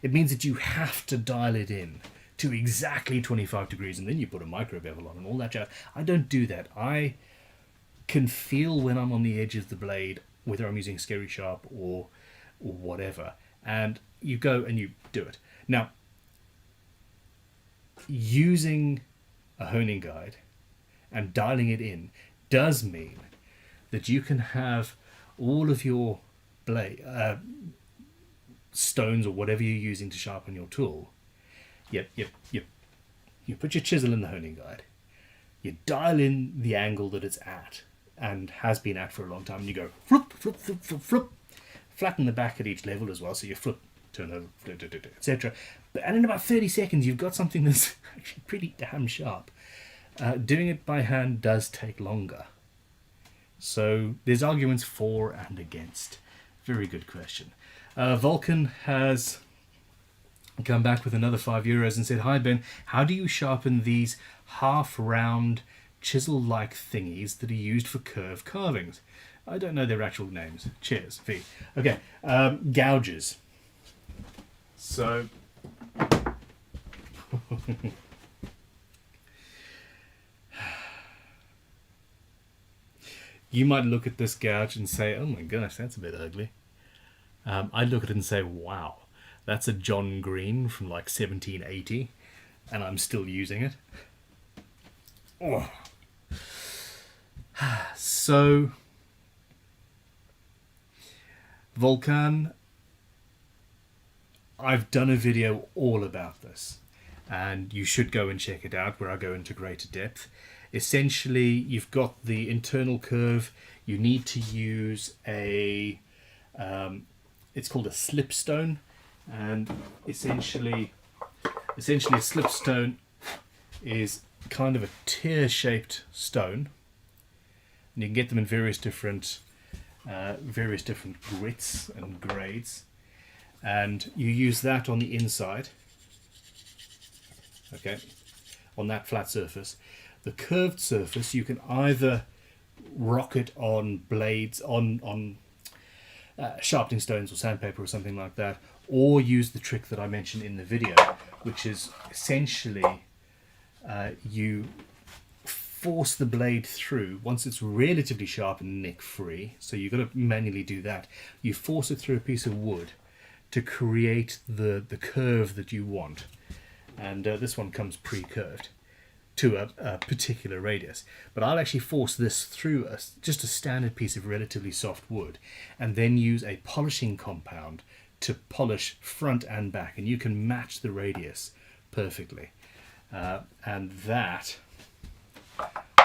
it means that you have to dial it in to exactly 25 degrees, and then you put a micro bevel on and all that jazz. I don't do that. I can feel when I'm on the edge of the blade, whether I'm using Scary Sharp or whatever, and you go and you do it. Now, using a honing guide and dialing it in does mean that you can have all of your blade stones or whatever you're using to sharpen your tool. You put your chisel in the honing guide. You dial in the angle that it's at and has been at for a long time, and you go flip, flip, flip, flip, flip. Flatten the back at each level as well, so you flip, turn over, etc. And in about 30 seconds, you've got something that's actually pretty damn sharp. Doing it by hand does take longer. So there's arguments for and against. Very good question. Vulcan has come back with another €5 and said, "Hi Ben, how do you sharpen these half-round chisel-like thingies that are used for curve carvings?" I don't know their actual names. Cheers, V. Okay, gouges. So, you might look at this gouge and say, "Oh my gosh, that's a bit ugly." I'd look at it and say, "Wow, that's a John Green from like 1780, and I'm still using it." Oh. So, Vulcan, I've done a video all about this, and you should go and check it out where I go into greater depth. Essentially, you've got the internal curve. You need to use a, it's called a slipstone, and essentially a slipstone is kind of a tear-shaped stone, and you can get them in various different grits and grades, and you use that on the inside, okay, on that flat surface. The curved surface you can either rock it on blades, on sharpening stones or sandpaper or something like that, or use the trick that I mentioned in the video, which is essentially you force the blade through once it's relatively sharp and nick free, so you've got to manually do that. You force it through a piece of wood to create the curve that you want, and this one comes pre-curved to a particular radius, but I'll actually force this through just a standard piece of relatively soft wood, and then use a polishing compound to polish front and back, and you can match the radius perfectly, and that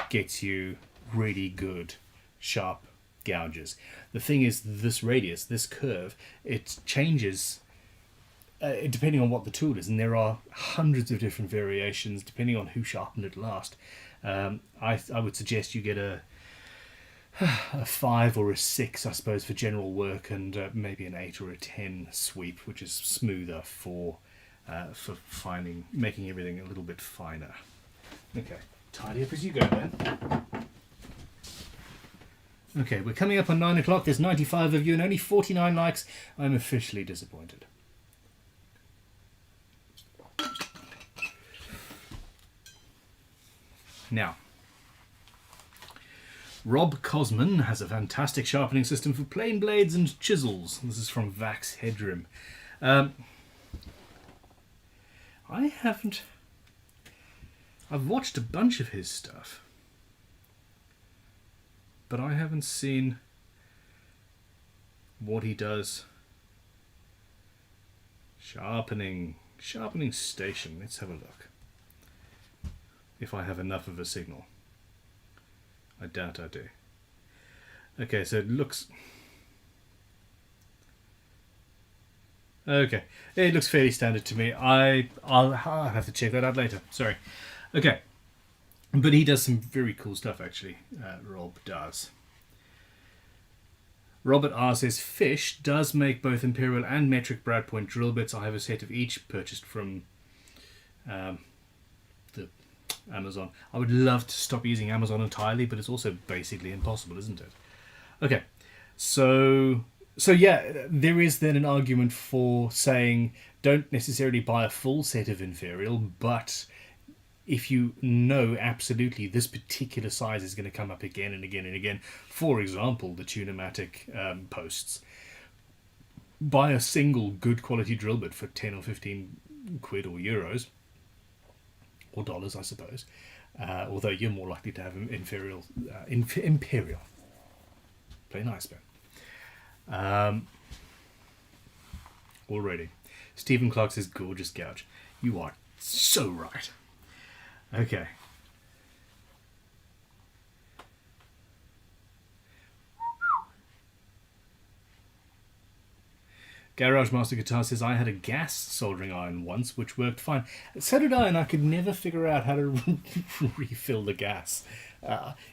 gets you really good sharp gouges. The thing is, this radius, this curve, it changes depending on what the tool is, and there are hundreds of different variations depending on who sharpened it last. I would suggest you get a 5 or a 6, I suppose, for general work, and maybe an 8 or a 10 sweep, which is smoother for making everything a little bit finer. Okay, tidy up as you go then. Okay, we're coming up on 9 o'clock. There's 95 of you and only 49 likes. I'm officially disappointed. Now, Rob Cosman has a fantastic sharpening system for plain blades and chisels. This is from Vax Headroom. I've watched a bunch of his stuff, but I haven't seen what he does. Sharpening station. Let's have a look. If I have enough of a signal. I doubt I do. Okay, so it looks... Okay, it looks fairly standard to me. I'll have to check that out later. Sorry. Okay, but he does some very cool stuff, actually. Rob does. Robert R says, Fish does make both imperial and metric brad point drill bits. I have a set of each purchased from the Amazon. I would love to stop using Amazon entirely, but it's also basically impossible, isn't it? Okay, so yeah, there is then an argument for saying don't necessarily buy a full set of Imperial, but if you know absolutely this particular size is going to come up again and again and again, for example, the Tunematic posts, buy a single good quality drill bit for 10 or 15 quid or euros, or dollars, I suppose, although you're more likely to have Imperial. Play nice, man. Already. Stephen Clark says, gorgeous gouge. You are so right. Okay. Garage Master Guitar says, I had a gas soldering iron once, which worked fine. So did I, and I could never figure out how to refill the gas.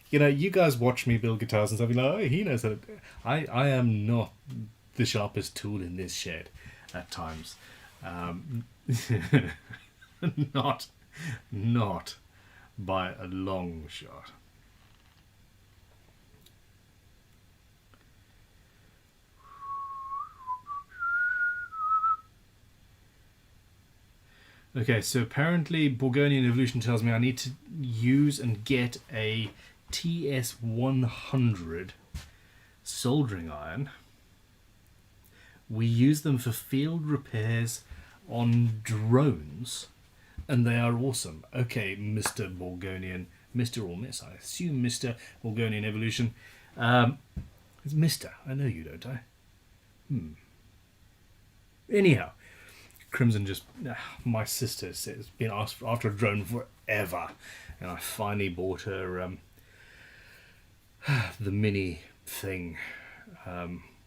You guys watch me build guitars and stuff, you're like, oh, he knows how to... I am not the sharpest tool in this shed at times. Not by a long shot. Okay, so apparently Borgonian Evolution tells me I need to use and get a TS100 soldering iron. We use them for field repairs on drones, and they are awesome. Okay, Mr. Borgonian, Mr. or Miss, I assume Mr. Borgonian Evolution. It's Mr. I know you don't, Anyhow. Crimson just... my sister has been asked after a drone forever, and I finally bought her the mini thing.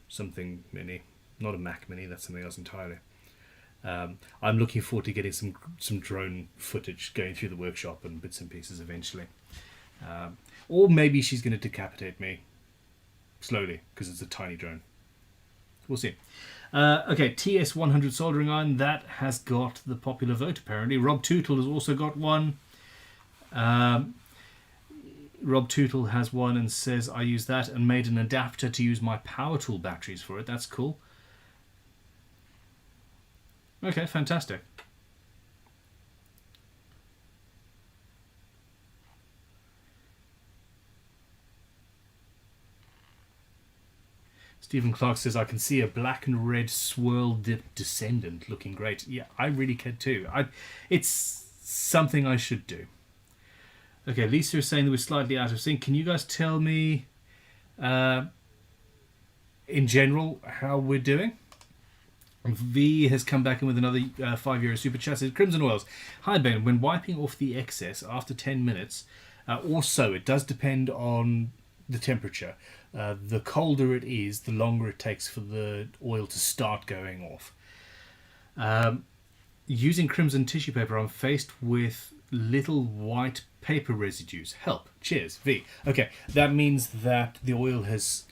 Something mini. Not a Mac mini, that's something else entirely. I'm looking forward to getting some drone footage going through the workshop and bits and pieces eventually. Or maybe she's going to decapitate me slowly, because it's a tiny drone. We'll see. Okay, TS100 soldering iron, that has got the popular vote apparently. Rob Tootle has also got one. Rob Tootle has one and says, I use that and made an adapter to use my power tool batteries for it. That's cool. Okay, fantastic. Stephen Clark says, I can see a black and red swirl dip descendant looking great. Yeah, I really can too. It's something I should do. Okay, Lisa is saying that we're slightly out of sync. Can you guys tell me, in general, how we're doing? V has come back in with another €5 super chat. Says, Crimson Oils. Hi, Ben. When wiping off the excess after 10 minutes, or so, it does depend on the temperature. The colder it is, the longer it takes for the oil to start going off. Using crimson tissue paper, I'm faced with little white paper residues. Help. Cheers. V. Okay, that means that the oil has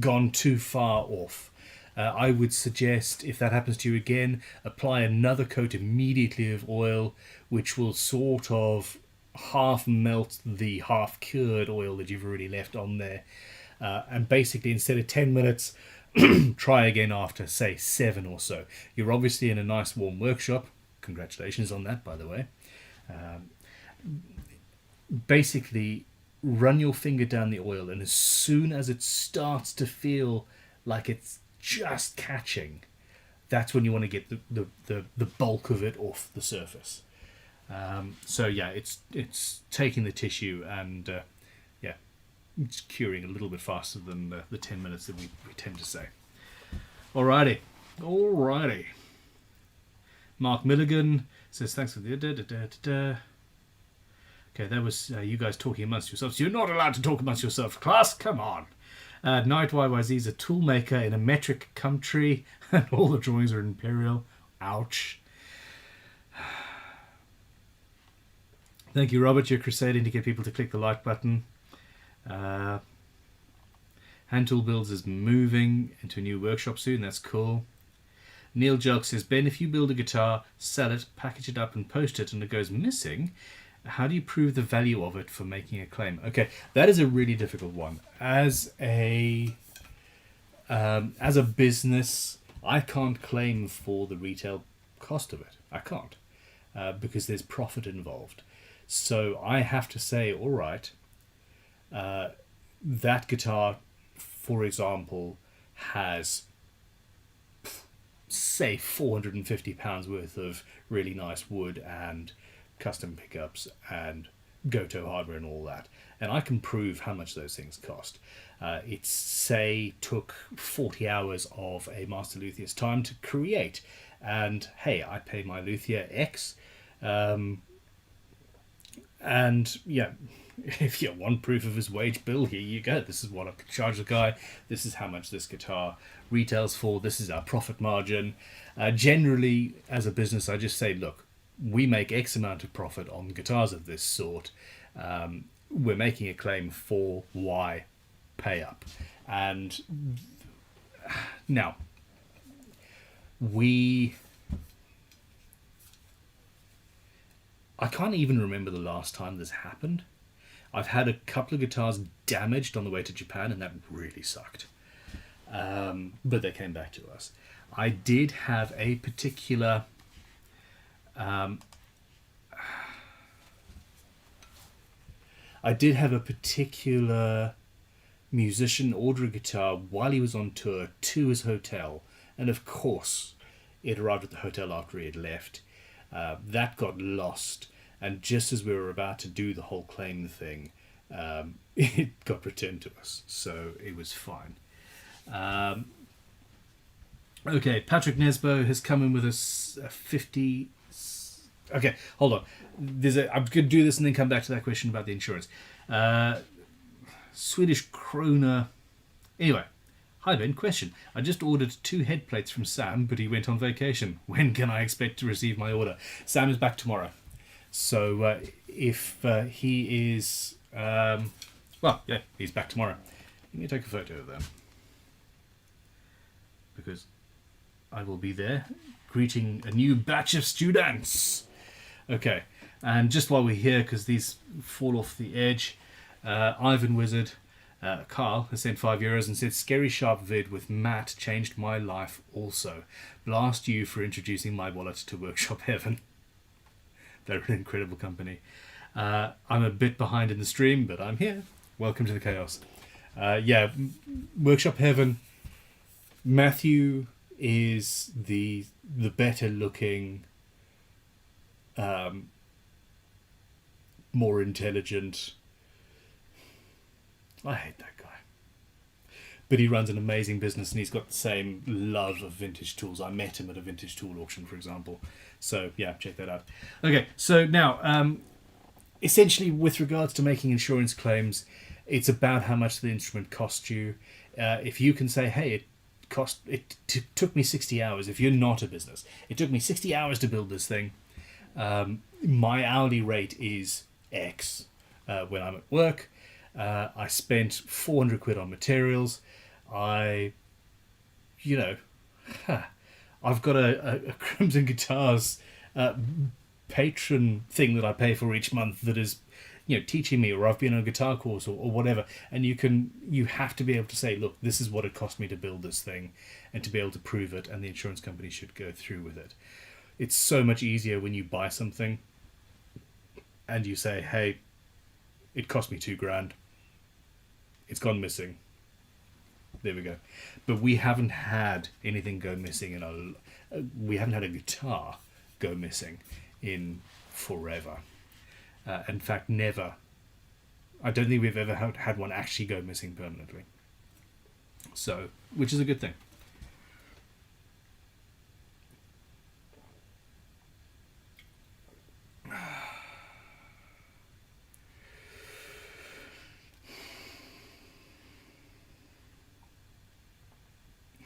gone too far off. I would suggest, if that happens to you again, apply another coat immediately of oil, which will sort of half melt the half cured oil that you've already left on there. And basically, instead of 10 minutes, try again after, say, 7 or so. You're obviously in a nice warm workshop. Congratulations on that, by the way. Basically, run your finger down the oil, and as soon as it starts to feel like it's just catching, that's when you want to get the bulk of it off the surface. So yeah, it's taking the tissue and it's curing a little bit faster than the 10 minutes that we tend to say. Alrighty. Mark Milligan says, thanks for the... Okay, that was you guys talking amongst yourselves. You're not allowed to talk amongst yourselves, class. Come on. Night YYZ is a toolmaker in a metric country, and all the drawings are imperial. Ouch. Thank you, Robert. You're crusading to get people to click the like button. Hand Tool Builds is moving into a new workshop soon. That's cool. Neil Jelk says, Ben, if you build a guitar, sell it, package it up and post it, and it goes missing, how do you prove the value of it for making a claim? Okay, that is a really difficult one. As a business, I can't claim for the retail cost of it. I can't, because there's profit involved. So I have to say, all right, that guitar, for example, has, say, £450 worth of really nice wood and custom pickups and Goto hardware and all that, and I can prove how much those things cost. It say took 40 hours of a master luthier's time to create, and hey, I pay my luthier X, and yeah, if you want proof of his wage bill, here you go. This is what I charge the guy. This is how much this guitar retails for. This is our profit margin. Generally, as a business, I just say, look, we make X amount of profit on guitars of this sort. We're making a claim for Y. Pay up. And now, I can't even remember the last time this happened. I've had a couple of guitars damaged on the way to Japan, and that really sucked. But they came back to us. I did have a particular... musician order a guitar while he was on tour to his hotel, and of course it arrived at the hotel after he had left. That got lost, and just as we were about to do the whole claim thing, it got returned to us, so it was fine. Okay, Patrick Nesbo has come in with a 50... Okay, hold on. I'm going to do this and then come back to that question about the insurance. Swedish krona. Anyway, hi Ben, question. I just ordered 2 head plates from Sam, but he went on vacation. When can I expect to receive my order? Sam is back tomorrow. So if he is... well, yeah, he's back tomorrow. Let me take a photo of them, because I will be there greeting a new batch of students. Okay, and just while we're here, because these fall off the edge, Ivan Wizard, Carl, has sent €5 and said, Scary Sharp vid with Matt changed my life also. Blast you for introducing my wallet to Workshop Heaven. They're an incredible company. I'm a bit behind in the stream, but I'm here. Welcome to the chaos. Yeah, Workshop Heaven. Matthew is the better looking, more intelligent. I hate that guy. But he runs an amazing business, and he's got the same love of vintage tools. I met him at a vintage tool auction, for example. So yeah, check that out. Okay, so now, essentially with regards to making insurance claims, it's about how much the instrument cost you. If you can say, hey, it took me 60 hours. If you're not a business, it took me 60 hours to build this thing. My hourly rate is X when I'm at work. I spent 400 quid on materials. I've got a Crimson Guitars patron thing that I pay for each month that is, teaching me, or I've been on a guitar course or whatever. And you have to be able to say, look, this is what it cost me to build this thing, and to be able to prove it, and the insurance company should go through with it. It's so much easier when you buy something and you say, hey, it cost me $2,000. It's gone missing. There we go. But we haven't had anything go missing we haven't had a guitar go missing in forever. In fact, never. I don't think we've ever had one actually go missing permanently. So, which is a good thing.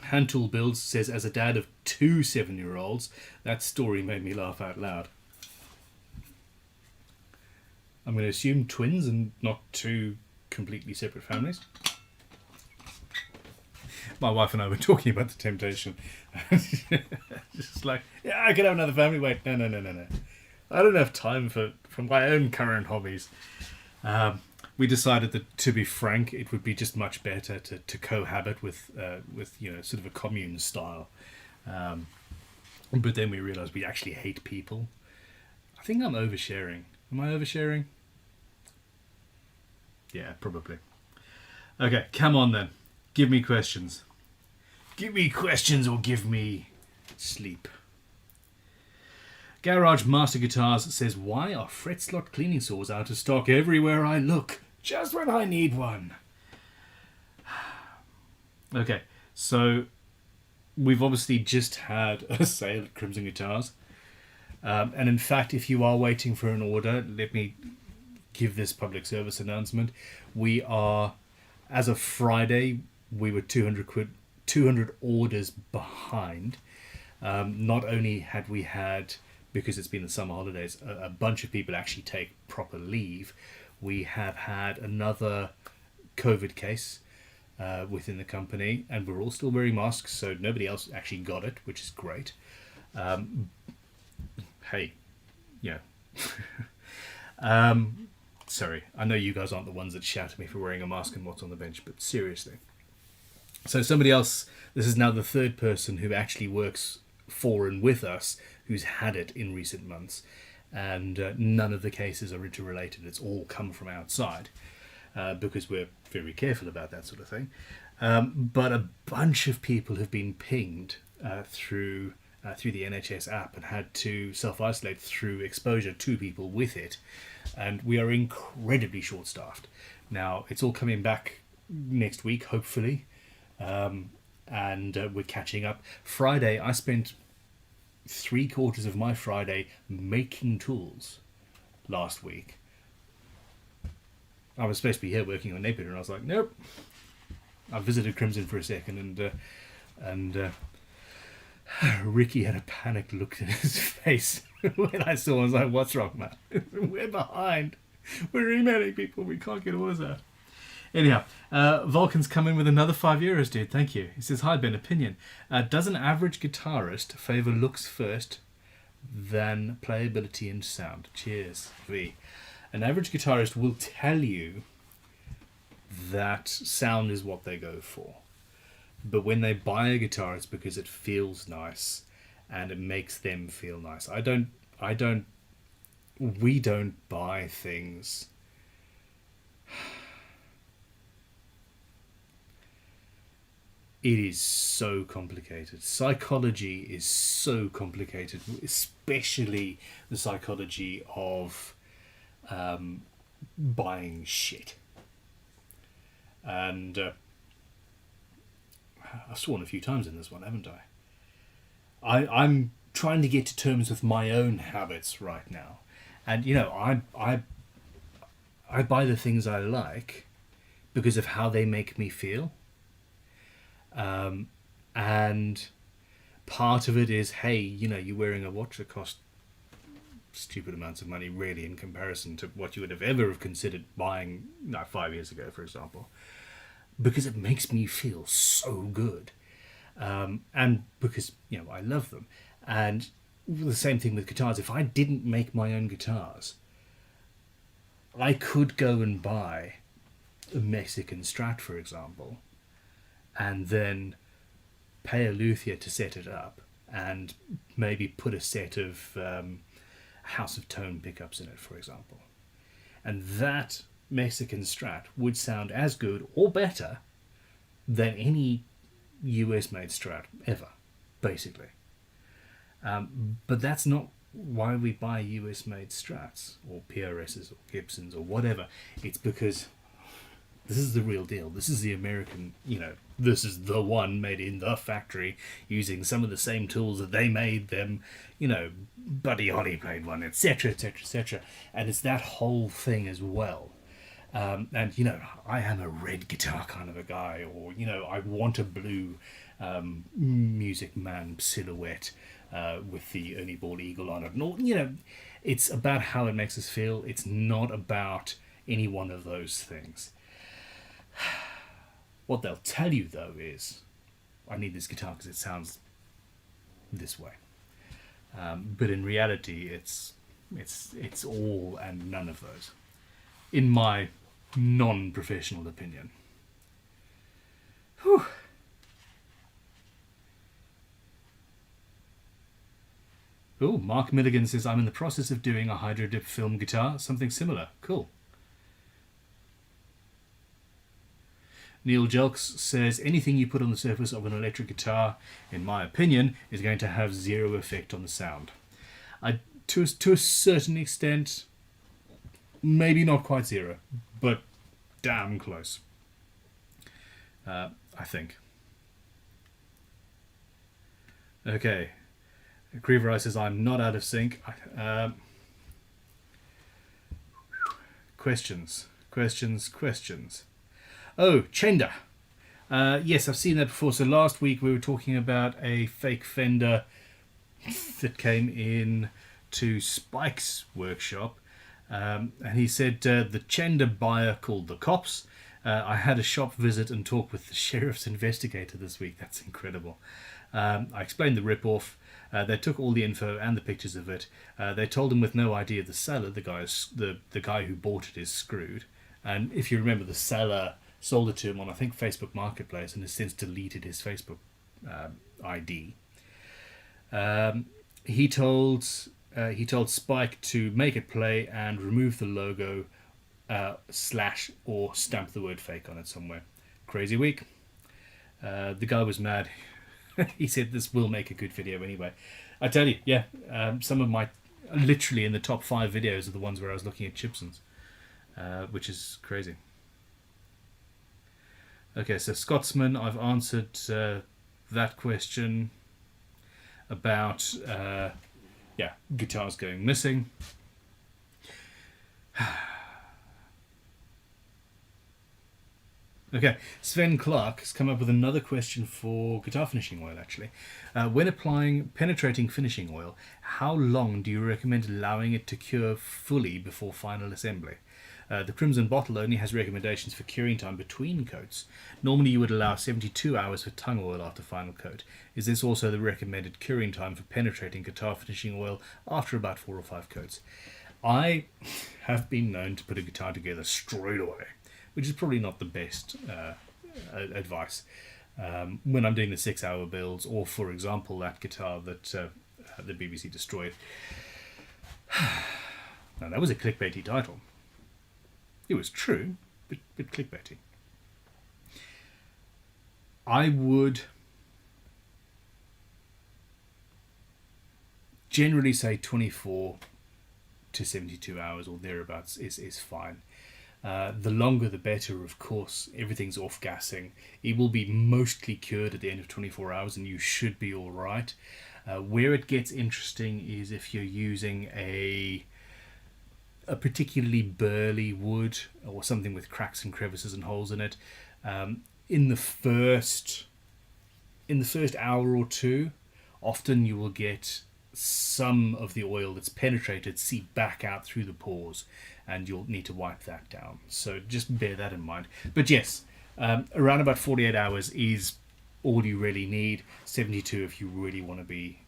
Handtool Builds says, as a dad of 2 7-year-olds, that story made me laugh out loud. I'm going to assume twins and not 2 completely separate families. My wife and I were talking about the temptation. Just like, yeah, I could have another family. Wait, no. I don't have time for my own current hobbies. We decided that, to be frank, it would be just much better to cohabit with sort of a commune style. But then we realised we actually hate people. I think I'm oversharing. Am I oversharing? Yeah, probably. Okay, come on then. Give me questions. Give me questions or give me sleep. Garage Master Guitars says, why are fret slot cleaning saws out of stock everywhere I look? Just when I need one. Okay, so we've obviously just had a sale at Crimson Guitars. And in fact, if you are waiting for an order, let me give this public service announcement. We are, as of Friday, we were 200 orders behind. Not only had we had, because it's been the summer holidays, a bunch of people actually take proper leave, we have had another COVID case within the company, and we're all still wearing masks, so nobody else actually got it, which is great. Hey, yeah. Sorry, I know you guys aren't the ones that shout at me for wearing a mask and what's on the bench, but seriously. So somebody else, this is now the third person who actually works for and with us who's had it in recent months, and none of the cases are interrelated. It's all come from outside, because we're very careful about that sort of thing. But a bunch of people have been pinged through the NHS app and had to self-isolate through exposure to people with it, and we are incredibly short-staffed. Now, it's all coming back next week, hopefully, and we're catching up. Friday, I spent 3/4 of my Friday making tools last week. I was supposed to be here working on Nebula, and I was like, nope. I visited Crimson for a second, and Ricky had a panicked look in his face when I saw him. I was like, what's wrong, man? We're behind. We're emailing people. We can't get orders out. Anyhow, Vulcan's come in with another €5, dude. Thank you. He says, hi, Ben, opinion. Does an average guitarist favour looks first than playability and sound? Cheers, V. An average guitarist will tell you that sound is what they go for. But when they buy a guitar, it's because it feels nice and it makes them feel nice. We don't buy things. It is so complicated. Psychology is so complicated, especially the psychology of buying shit. And I've sworn a few times in this one, haven't I? I'm trying to get to terms with my own habits right now. And, you know, I buy the things I like because of how they make me feel. And part of it is, hey, you know, you're wearing a watch that costs stupid amounts of money, really, in comparison to what you would have ever have considered buying 5 years ago, for example, because it makes me feel so good, and because, you know, I love them. And the same thing with guitars. If I didn't make my own guitars, I could go and buy a Mexican Strat, for example, and then pay a luthier to set it up and maybe put a set of House of Tone pickups in it, for example. And that Mexican Strat would sound as good or better than any US-made Strat ever, basically. But that's not why we buy US-made Strats or PRSs or Gibsons or whatever. It's because this is the real deal. This is the American, you know, this is the one made in the factory using some of the same tools that they made them, you know, Buddy Holly played one, etc., etc., etc. And it's that whole thing as well. And, you know, I am a red guitar kind of a guy, or, you know, I want a blue Music Man silhouette with the Ernie Ball Eagle on it. And all, you know, it's about how it makes us feel. It's not about any one of those things. What they'll tell you, though, is, I need this guitar because it sounds this way. But in reality, it's all and none of those, in my non-professional opinion. Whew. Oh, Mark Milligan says, I'm in the process of doing a hydro dip film guitar, something similar. Cool. Neil Jelks says, anything you put on the surface of an electric guitar, in my opinion, is going to have zero effect on the sound. I to a certain extent, maybe not quite zero, but damn close. I think. Okay. Creever says I'm not out of sync. Questions. Oh, Chender. Yes, I've seen that before. So last week we were talking about a fake fender that came in to Spike's workshop. And he said the Chender buyer called the cops. I had a shop visit and talk with the sheriff's investigator this week. That's incredible. I explained the rip-off. They took all the info and the pictures of it. They told him with no idea the seller, the guy who bought it, is screwed. And if you remember, the seller sold it to him on, I think, Facebook Marketplace, and has since deleted his Facebook ID. He told Spike to make it play and remove the logo / or stamp the word fake on it somewhere. Crazy week. The guy was mad. He said this will make a good video anyway. I tell you, yeah, some of my, literally in the top 5 videos are the ones where I was looking at Chipsons, which is crazy. Okay, so Scotsman, I've answered that question about guitars going missing. Okay, Sven Clark has come up with another question for guitar finishing oil, actually. When applying penetrating finishing oil, how long do you recommend allowing it to cure fully before final assembly? The Crimson bottle only has recommendations for curing time between coats. Normally you would allow 72 hours for tongue oil after final coat. Is this also the recommended curing time for penetrating guitar finishing oil after about 4 or 5 coats? I have been known to put a guitar together straight away, which is probably not the best advice. When I'm doing the 6-hour builds, or for example that guitar that the BBC destroyed. Now that was a clickbaity title. It was true, but clickbaity. I would generally say 24 to 72 hours or thereabouts is fine. The longer the better, of course. Everything's off-gassing. It will be mostly cured at the end of 24 hours and you should be all right. Where it gets interesting is if you're using a particularly burly wood or something with cracks and crevices and holes in it. In the first hour or two, often you will get some of the oil that's penetrated seep back out through the pores, and you'll need to wipe that down. So just bear that in mind. But yes, around about 48 hours is all you really need. 72 if you really want to be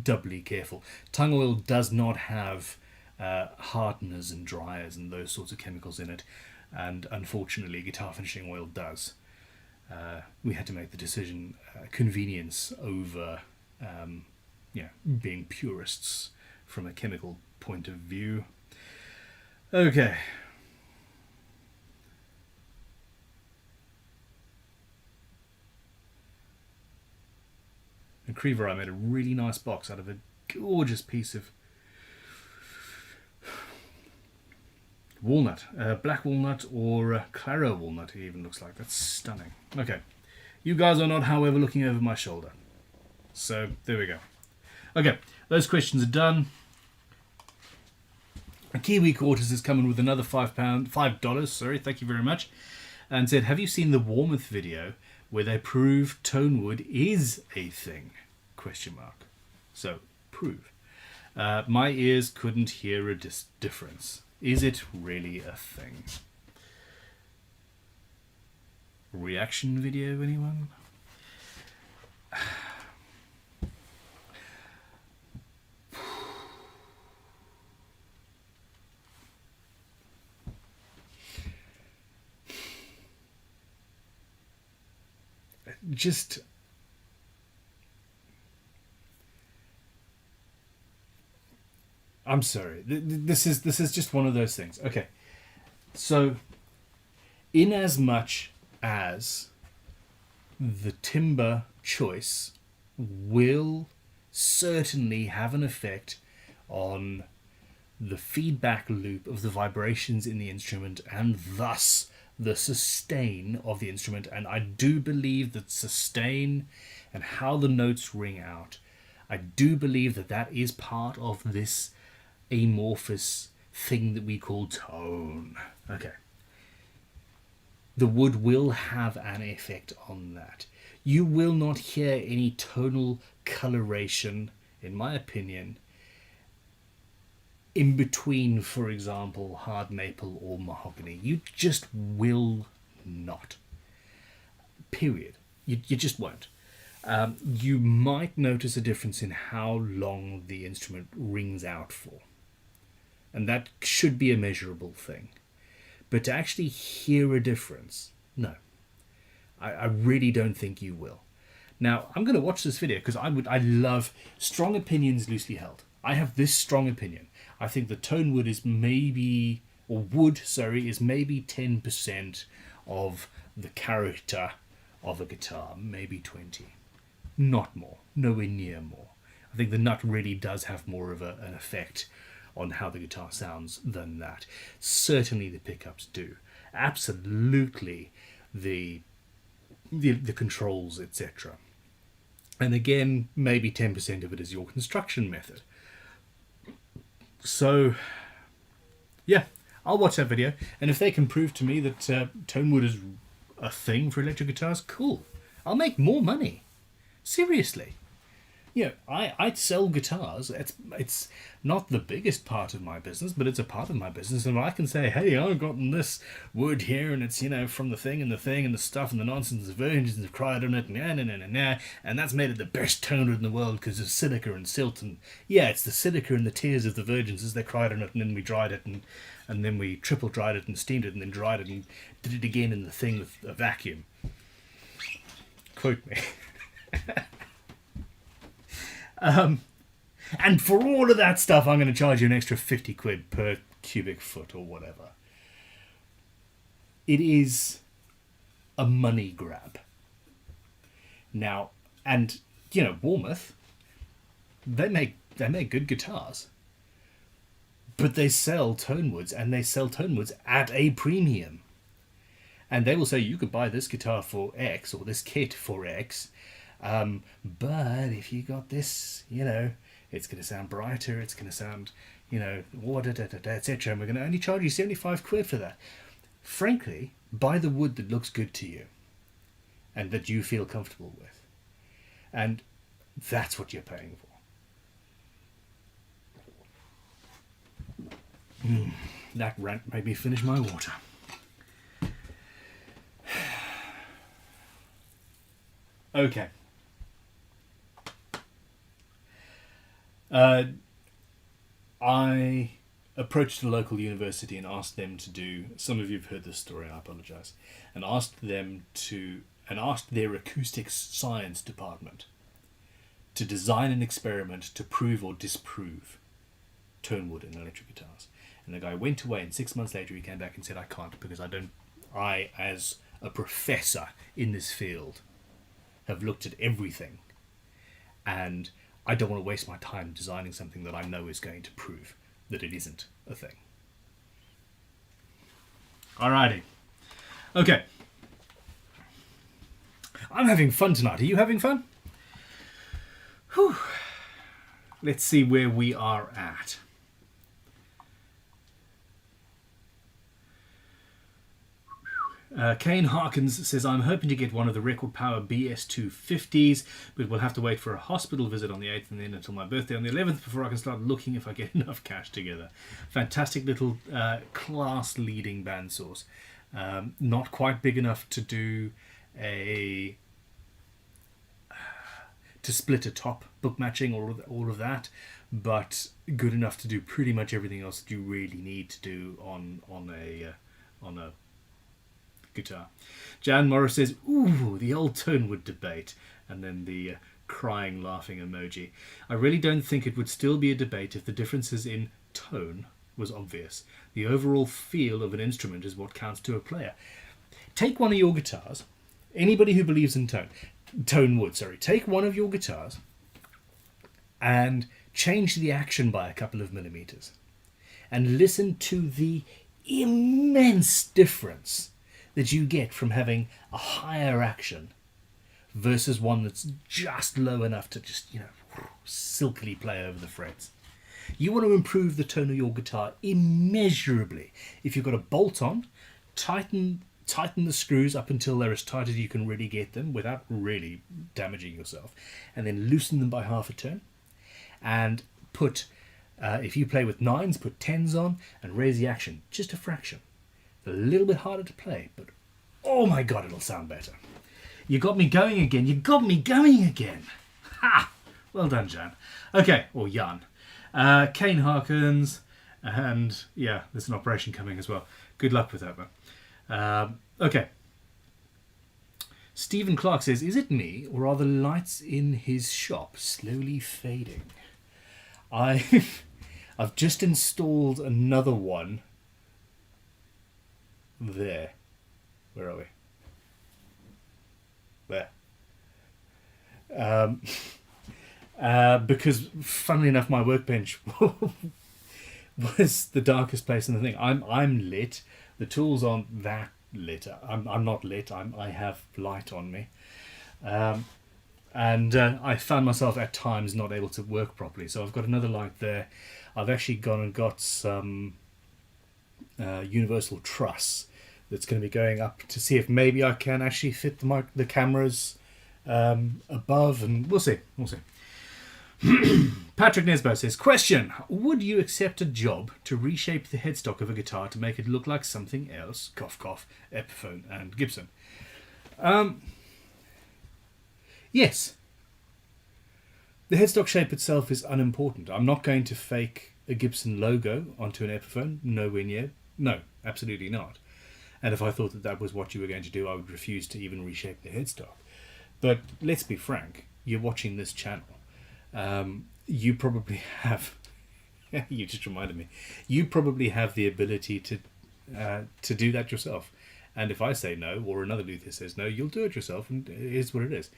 doubly careful. Tongue oil does not have hardeners and dryers and those sorts of chemicals in it, and unfortunately guitar finishing oil does. We had to make the decision, convenience over being purists from a chemical point of view. Okay. And Creever, I made a really nice box out of a gorgeous piece of walnut, black walnut or claro walnut. It even looks like. That's stunning. Okay, you guys are not, however, looking over my shoulder. So there we go. Okay, those questions are done. Kiwi Quarters is coming with another $5. Sorry, thank you very much. And said, have you seen the Warmouth video where they prove tone wood is a thing? ? So, prove. My ears couldn't hear a difference. Is it really a thing? Reaction video, anyone? Just I'm sorry. This is just one of those things. Okay. So in as much as the timber choice will certainly have an effect on the feedback loop of the vibrations in the instrument and thus the sustain of the instrument. And I do believe that sustain and how the notes ring out, I do believe that that is part of this amorphous thing that we call tone. Okay. The wood will have an effect on that. You will not hear any tonal coloration, in my opinion, in between, for example, hard maple or mahogany. You just will not. Period. You just won't. You might notice a difference in how long the instrument rings out for. And that should be a measurable thing. But to actually hear a difference, no. I really don't think you will. Now, I'm going to watch this video because I love strong opinions loosely held. I have this strong opinion. I think the tone wood is maybe, or wood, sorry, is maybe 10% of the character of a guitar, maybe 20. Not more, nowhere near more. I think the nut really does have more of an effect on how the guitar sounds than that. Certainly the pickups do. Absolutely the controls, etc. And again, maybe 10% of it is your construction method. So, yeah, I'll watch that video. And if they can prove to me that tone wood is a thing for electric guitars, cool. I'll make more money. Seriously. You know, I sell guitars. It's not the biggest part of my business, but it's a part of my business. And I can say, hey, I've gotten this wood here, and it's, you know, from the thing and the stuff and the nonsense, the virgins have cried on it, and that's made it the best tone wood in the world because of silica and silt. And yeah, it's the silica and the tears of the virgins as they cried on it, and then we dried it, and then we triple dried it and steamed it and then dried it and did it again in the thing with a vacuum. Quote me. And for all of that stuff, I'm going to charge you an extra 50 quid per cubic foot or whatever. It is a money grab. Now, and, you know, Bournemouth, they make good guitars. But they sell tone woods, and they sell tone woods at a premium. And they will say, you could buy this guitar for X, or this kit for X, but if you got this, you know, it's going to sound brighter, it's going to sound, you know, etc. And we're going to only charge you 75 quid for that. Frankly, buy the wood that looks good to you and that you feel comfortable with. And that's what you're paying for. That rant made me finish my water. Okay. I approached the local university and asked them to do, some of you have heard this story, I apologise, and asked their acoustics science department to design an experiment to prove or disprove tone wood in electric guitars. And the guy went away, and 6 months later he came back and said, I can't, because I, as a professor in this field, have looked at everything, and I don't want to waste my time designing something that I know is going to prove that it isn't a thing. Alrighty. Okay. I'm having fun tonight. Are you having fun? Whew. Let's see where we are at. Kane Harkins says, I'm hoping to get one of the Record Power BS250s, but we'll have to wait for a hospital visit on the 8th and then until my birthday on the 11th before I can start looking if I get enough cash together. Fantastic little class-leading bandsaws. Not quite big enough to do to split a top, book matching, all of that, but good enough to do pretty much everything else that you really need to do on a guitar. Jan Morris says, ooh, the old tone wood debate, and then the crying, laughing emoji. I really don't think it would still be a debate if the differences in tone was obvious. The overall feel of an instrument is what counts to a player. Take one of your guitars, anybody who believes in tone wood, take one of your guitars and change the action by a couple of millimeters and listen to the immense difference that you get from having a higher action versus one that's just low enough to just, silkily play over the frets. You want to improve the tone of your guitar immeasurably. If you've got a bolt on, tighten the screws up until they're as tight as you can really get them without really damaging yourself, and then loosen them by half a turn, and put, if you play with 9s, put 10s on and raise the action just a fraction. A little bit harder to play, but oh my god, it'll sound better. You got me going again. You got me going again. Ha! Well done, Jan. Okay, or Jan. Kane Harkins, and yeah, there's an operation coming as well. Good luck with that, man. Okay. Stephen Clark says, is it me, or are the lights in his shop slowly fading? I've just installed another one. There. Where are we? There. Because, funnily enough, my workbench was the darkest place in the thing. I'm lit. The tools aren't that lit. I'm not lit. I have light on me. And I found myself at times not able to work properly. So I've got another light there. I've actually gone and got some universal truss that's going to be going up to see if maybe I can actually fit the cameras above, and we'll see. Patrick Nesbo says, question, would you accept a job to reshape the headstock of a guitar to make it look like something else? Cough, cough, Epiphone and Gibson. Yes. The headstock shape itself is unimportant. I'm not going to fake a Gibson logo onto an Epiphone. Nowhere near. No, absolutely not. And if I thought that was what you were going to do, I would refuse to even reshape the headstock. But let's be frank. You're watching this channel. You probably have... you just reminded me. You probably have the ability to do that yourself. And if I say no, or another luthier says no, you'll do it yourself, and it is what it is.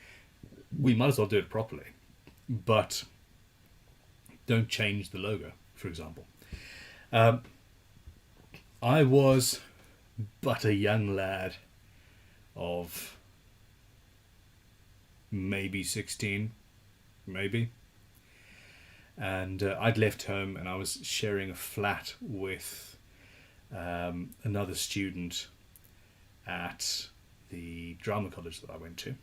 We might as well do it properly. But don't change the logo, for example. I was but a young lad of maybe 16, maybe. And I'd left home and I was sharing a flat with another student at the drama college that I went to.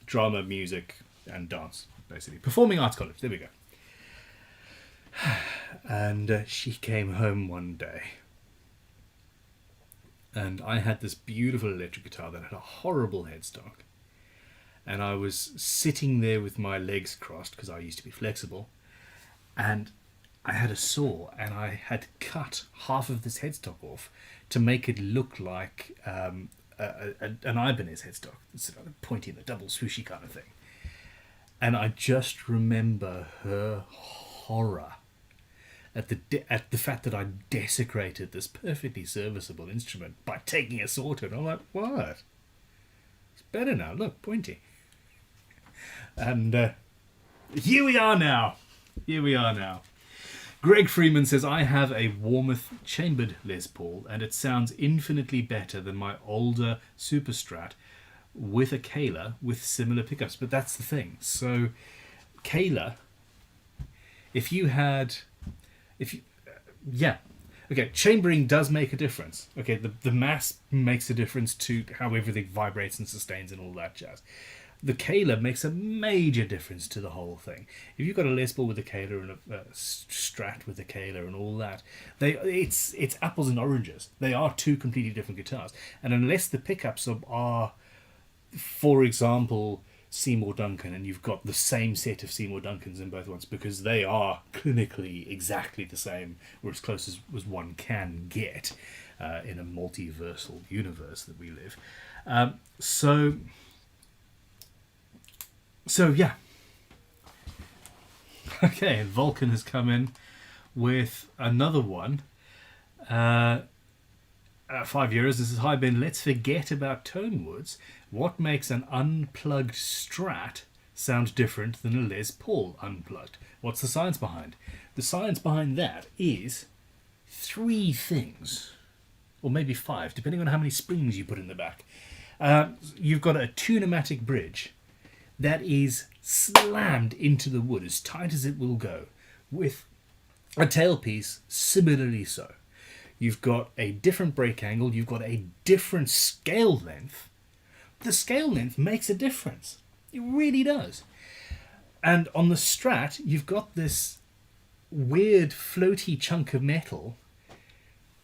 Drama, music and dance, basically. Performing arts college, there we go. And she came home one day. And I had this beautiful electric guitar that had a horrible headstock. And I was sitting there with my legs crossed, because I used to be flexible. And I had a saw, and I had cut half of this headstock off to make it look like an Ibanez headstock, sort of pointy, the double swooshy kind of thing. And I just remember her horror at the fact that I desecrated this perfectly serviceable instrument by taking a saw to it. I'm like, what? It's better now. Look, pointy. And here we are now. Greg Freeman says, I have a Warmouth chambered Les Paul, and it sounds infinitely better than my older Super Strat with a Kahler with similar pickups. But that's the thing. So, Kahler, chambering does make a difference. Okay, the mass makes a difference to how everything vibrates and sustains and all that jazz. The Kahler makes a major difference to the whole thing. If you've got a Les Paul with a Kahler and a Strat with a Kahler and all that, it's apples and oranges. They are two completely different guitars. And unless the pickups are, for example, Seymour Duncan, and you've got the same set of Seymour Duncans in both ones, because they are clinically exactly the same, or as close as one can get in a multiversal universe that we live. So yeah. Okay, Vulcan has come in with another one. 5 euros. This is Hi Ben. Let's forget about tone woods. What makes an unplugged Strat sound different than a Les Paul unplugged. What's the science behind? The science behind that is 3 things, or maybe 5, depending on how many springs you put in the back. You've got a tunematic bridge that is slammed into the wood as tight as it will go, with a tailpiece similarly so. You've got a different break angle, you've got a different scale length. The scale length makes a difference. It really does. And on the Strat, you've got this weird floaty chunk of metal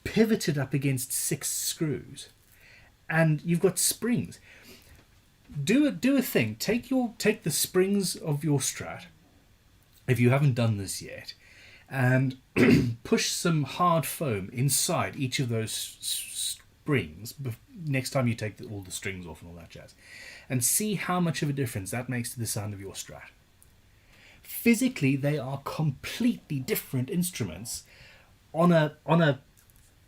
pivoted up against 6 screws. And you've got springs. Do a thing. Take the springs of your Strat, if you haven't done this yet, and push some hard foam inside each of those springs next time you take all the strings off and all that jazz, and see how much of a difference that makes to the sound of your Strat. Physically, they are completely different instruments on a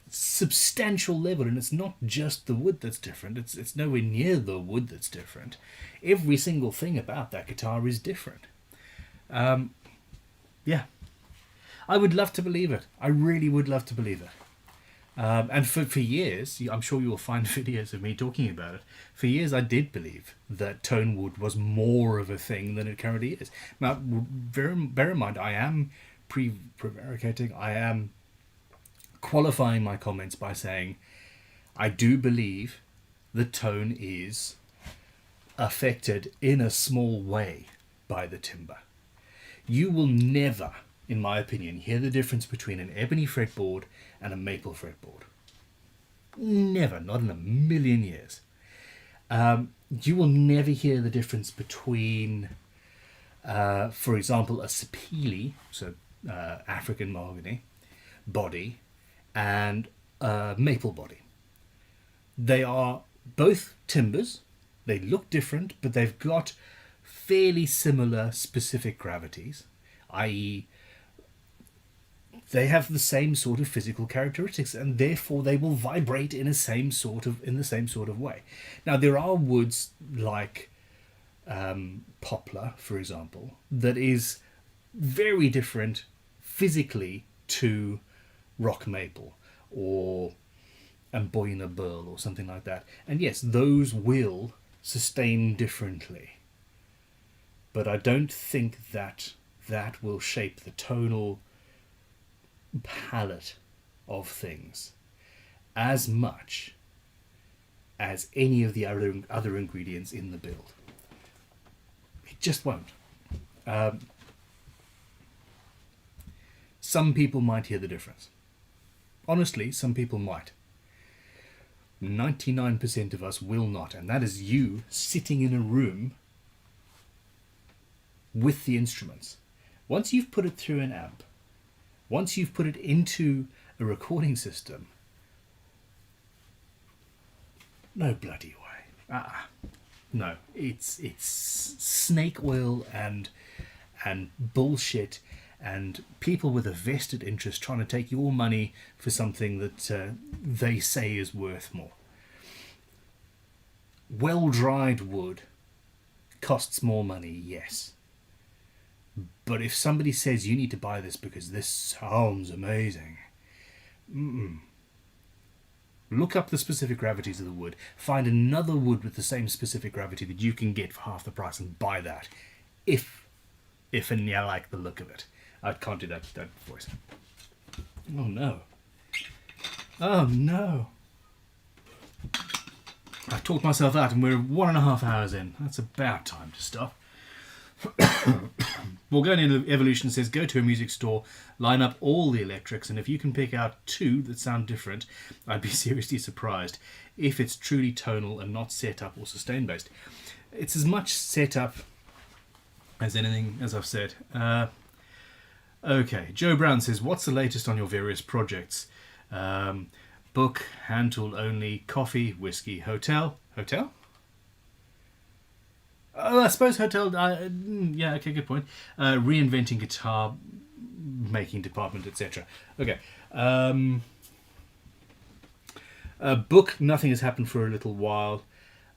substantial level, and it's not just the wood that's different. It's nowhere near the wood that's different. Every single thing about that guitar is different. Yeah. I would love to believe it. I really would love to believe it. And for years, I'm sure you will find videos of me talking about it. For years, I did believe that tone wood was more of a thing than it currently is. Now, bear in mind, I am prevaricating. I am qualifying my comments by saying I do believe the tone is affected in a small way by the timber. You will never, in my opinion, hear the difference between an ebony fretboard and a maple fretboard. Never, not in a million years. You will never hear the difference between, for example, a sapele, so African mahogany body, and a maple body. They are both timbers. They look different, but they've got fairly similar specific gravities, i.e. they have the same sort of physical characteristics, and therefore they will vibrate in the same sort of way. Now, there are woods like poplar, for example, that is very different physically to rock maple or amboina burl or something like that. And yes, those will sustain differently. But I don't think that will shape the tonal palette of things as much as any of the other ingredients in the build. It just won't. Some people might hear the difference. Honestly, some people might. 99% of us will not, and that is you sitting in a room with the instruments. Once you've put it through an amp, once you've put it into a recording system, no bloody way. No, it's snake oil and bullshit, and people with a vested interest trying to take your money for something that they say is worth more. Well-dried wood costs more money, yes. But if somebody says you need to buy this because this sounds amazing, look up the specific gravities of the wood, find another wood with the same specific gravity that you can get for half the price and buy that, if and you like the look of it. I can't do that voice. Oh no. Oh no. I've talked myself out and we're 1.5 hours in. That's about time to stop. Bulgarian Evolution says, go to a music store, line up all the electrics, and if you can pick out 2 that sound different, I'd be seriously surprised if it's truly tonal and not set up or sustain based. It's as much set up as anything, as I've said. Okay, Joe Brown says, what's the latest on your various projects? Book, hand tool only, coffee, whiskey, hotel. Hotel? Oh, I suppose hotel. Yeah, okay, good point. Reinventing guitar making department, etc. Okay. Book, nothing has happened for a little while.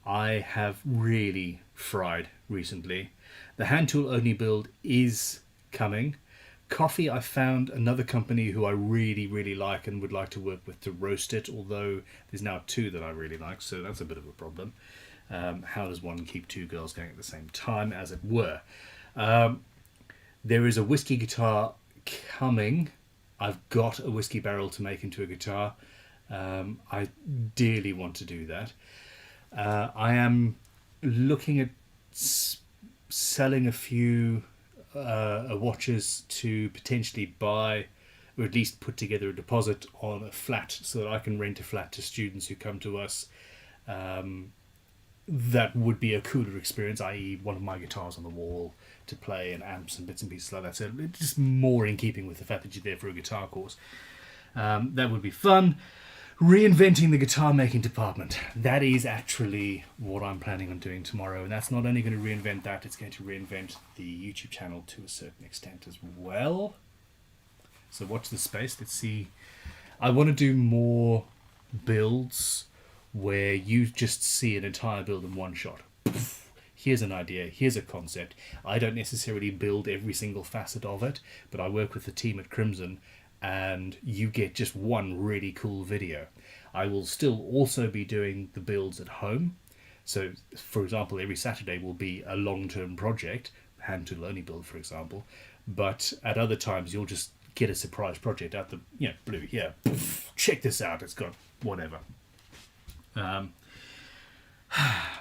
I have really fried recently. The hand tool only build is coming. Coffee, I found another company who I really, really like and would like to work with to roast it, although there's now two that I really like, so that's a bit of a problem. How does one keep two girls going at the same time, as it were? There is a whiskey guitar coming. I've got a whiskey barrel to make into a guitar. I dearly want to do that. I am looking at selling a few watches to potentially buy, or at least put together a deposit on a flat so that I can rent a flat to students who come to us. That would be a cooler experience, i.e. one of my guitars on the wall to play, and amps and bits and pieces like that. So it's just more in keeping with the fact that you're there for a guitar course. That would be fun. Reinventing the guitar making department. That is actually what I'm planning on doing tomorrow. And that's not only going to reinvent that, it's going to reinvent the YouTube channel to a certain extent as well. So watch this space. Let's see. I want to do more builds where you just see an entire build in one shot. Here's an idea, here's a concept. I don't necessarily build every single facet of it, but I work with the team at Crimson and you get just one really cool video. I will still also be doing the builds at home. So, for example, every Saturday will be a long-term project, hand tool only build, for example. But at other times, you'll just get a surprise project out the blue. Yeah, check this out. It's got whatever.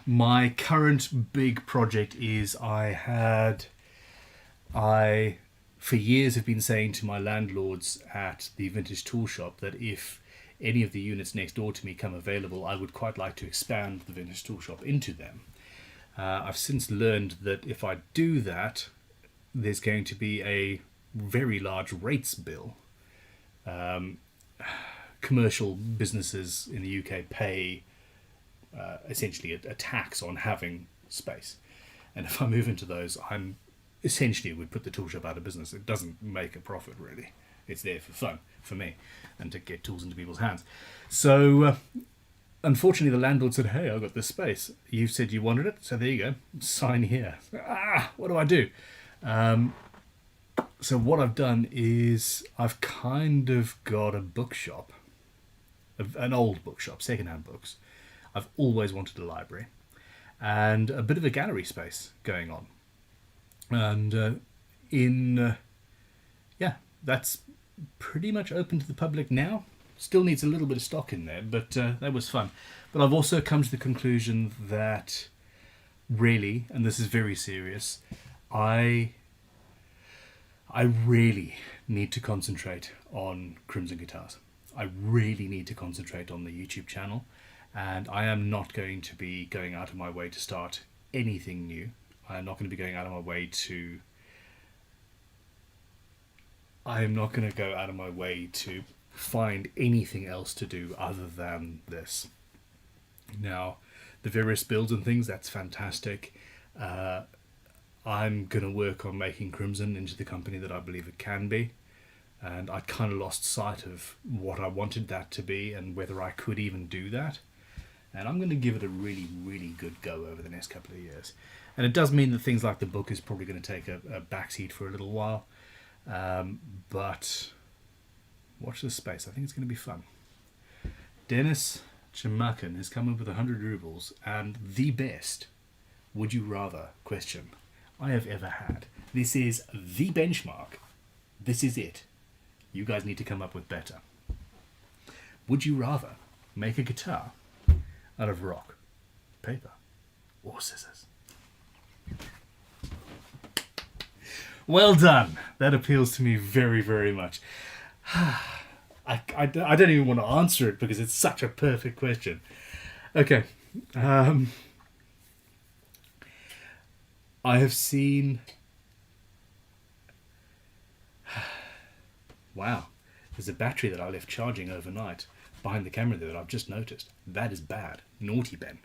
My current big project is I for years have been saying to my landlords at the vintage tool shop that if any of the units next door to me come available, I would quite like to expand the vintage tool shop into them. I've since learned that if I do that, there's going to be a very large rates bill. Commercial businesses in the UK pay essentially a tax on having space. And if I move into those, I'm essentially would put the tool shop out of business. It doesn't make a profit, really. It's there for fun, for me, and to get tools into people's hands. So, unfortunately, the landlord said, hey, I've got this space. You said you wanted it, so there you go. Sign here. What do I do? So what I've done is I've kind of got a bookshop, an old bookshop, secondhand books. I've always wanted a library and a bit of a gallery space going on. And that's pretty much open to the public now. Still needs a little bit of stock in there, but that was fun. But I've also come to the conclusion that really, and this is very serious, I really need to concentrate on Crimson Guitars. I really need to concentrate on the YouTube channel, and I am not going to be going out of my way to start anything new. I'm not going to be going out of my way to... I am not going to go out of my way to find anything else to do other than this. Now, the various builds and things, that's fantastic. I'm going to work on making Crimson into the company that I believe it can be. And I kind of lost sight of what I wanted that to be and whether I could even do that. And I'm going to give it a really, really good go over the next couple of years. And it does mean that things like the book is probably going to take a backseat for a little while. But watch this space. I think it's going to be fun. Dennis Chamakan has come up with 100 rubles and the best would you rather question I have ever had. This is the benchmark. This is it. You guys need to come up with better. Would you rather make a guitar out of rock, paper, or scissors? Well done. That appeals to me very, very much. I don't even want to answer it because it's such a perfect question. Okay. I have seen... Wow. There's a battery that I left charging overnight behind the camera there that I've just noticed. That is bad. Naughty Ben.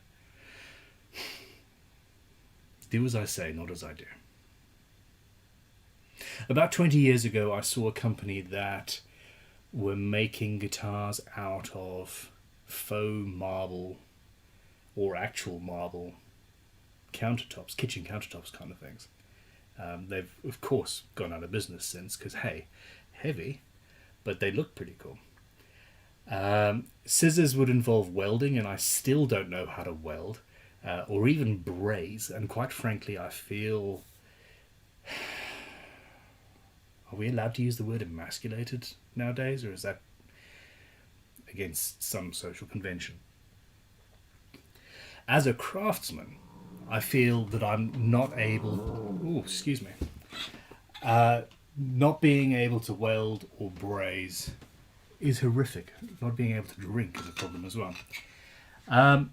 Do as I say, not as I do. About 20 years ago, I saw a company that were making guitars out of faux marble or actual marble countertops, kitchen countertops kind of things. They've, of course, gone out of business since because, hey, heavy, but they look pretty cool. Scissors would involve welding, and I still don't know how to weld or even braze. And quite frankly, I feel... Are we allowed to use the word emasculated nowadays, or is that against some social convention? As a craftsman, I feel that I'm not able... Ooh, excuse me. Not being able to weld or braze is horrific. Not being able to drink is a problem as well. And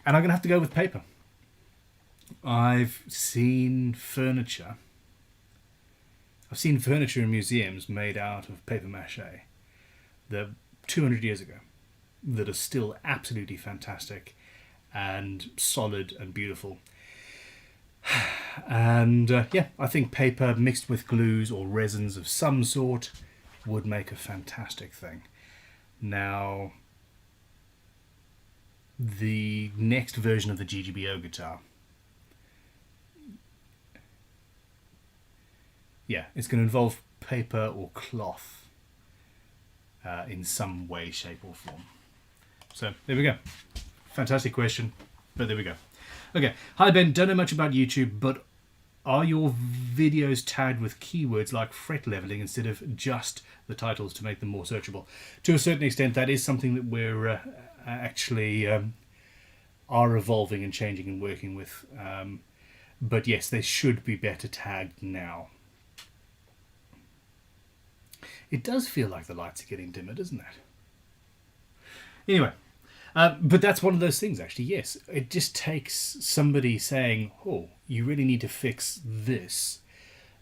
I'm going to have to go with paper. I've seen furniture in museums made out of paper mache that 200 years ago that are still absolutely fantastic and solid and beautiful. And yeah, I think paper mixed with glues or resins of some sort would make a fantastic thing. Now, the next version of the GGBO guitar, yeah, it's going to involve paper or cloth in some way, shape or form. So there we go. Fantastic question, but there we go. Okay, hi Ben, don't know much about YouTube, but are your videos tagged with keywords like fret leveling instead of just the titles to make them more searchable? To a certain extent, that is something that we're actually are evolving and changing and working with. But yes, they should be better tagged now. It does feel like the lights are getting dimmer, doesn't it? Anyway, but that's one of those things, actually, yes. It just takes somebody saying, oh, you really need to fix this.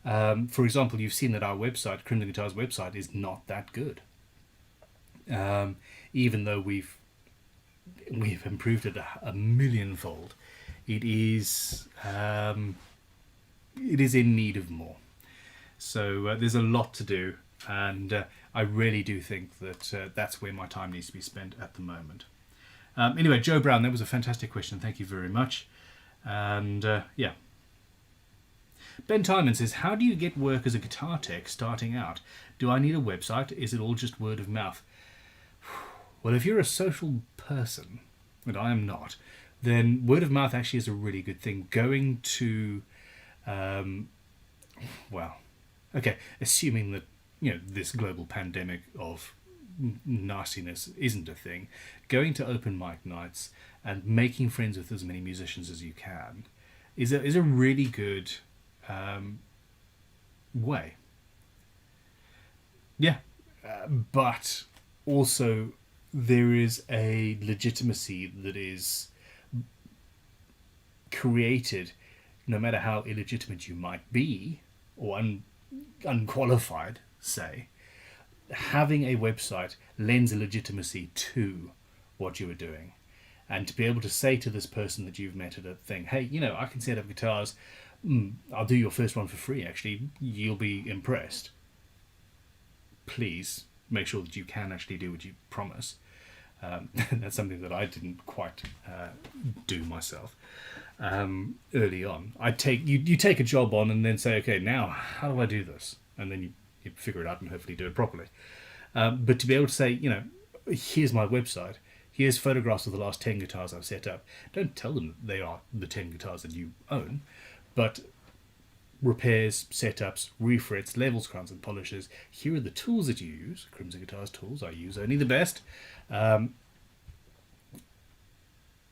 For example, you've seen that our website, Crimson Guitar's website, is not that good. Even though we've improved it a millionfold, it is in need of more. So there's a lot to do. And I really do think that that's where my time needs to be spent at the moment. Anyway, Joe Brown, that was a fantastic question. Thank you very much. And yeah. Ben Timon says, how do you get work as a guitar tech starting out? Do I need a website? Is it all just word of mouth? Well, if you're a social person, and I am not, then word of mouth actually is a really good thing. Going to, well, okay, assuming that this global pandemic of nastiness isn't a thing, going to open mic nights and making friends with as many musicians as you can is a really good way. Yeah, but also there is a legitimacy that is created, no matter how illegitimate you might be or unqualified, say, having a website lends a legitimacy to what you are doing. And to be able to say to this person that you've met at a thing, hey, I can set up guitars, I'll do your first one for free, actually, you'll be impressed. Please make sure that you can actually do what you promise. That's something that I didn't quite do myself early on. You take a job on and then say, okay, now how do I do this? And then you figure it out and hopefully do it properly. But to be able to say, here's my website, here's photographs of the last 10 guitars I've set up. Don't tell them that they are the 10 guitars that you own, but repairs, setups, refrets, levels, crowns and polishes. Here are the tools that you use. Crimson Guitars tools. I use only the best. That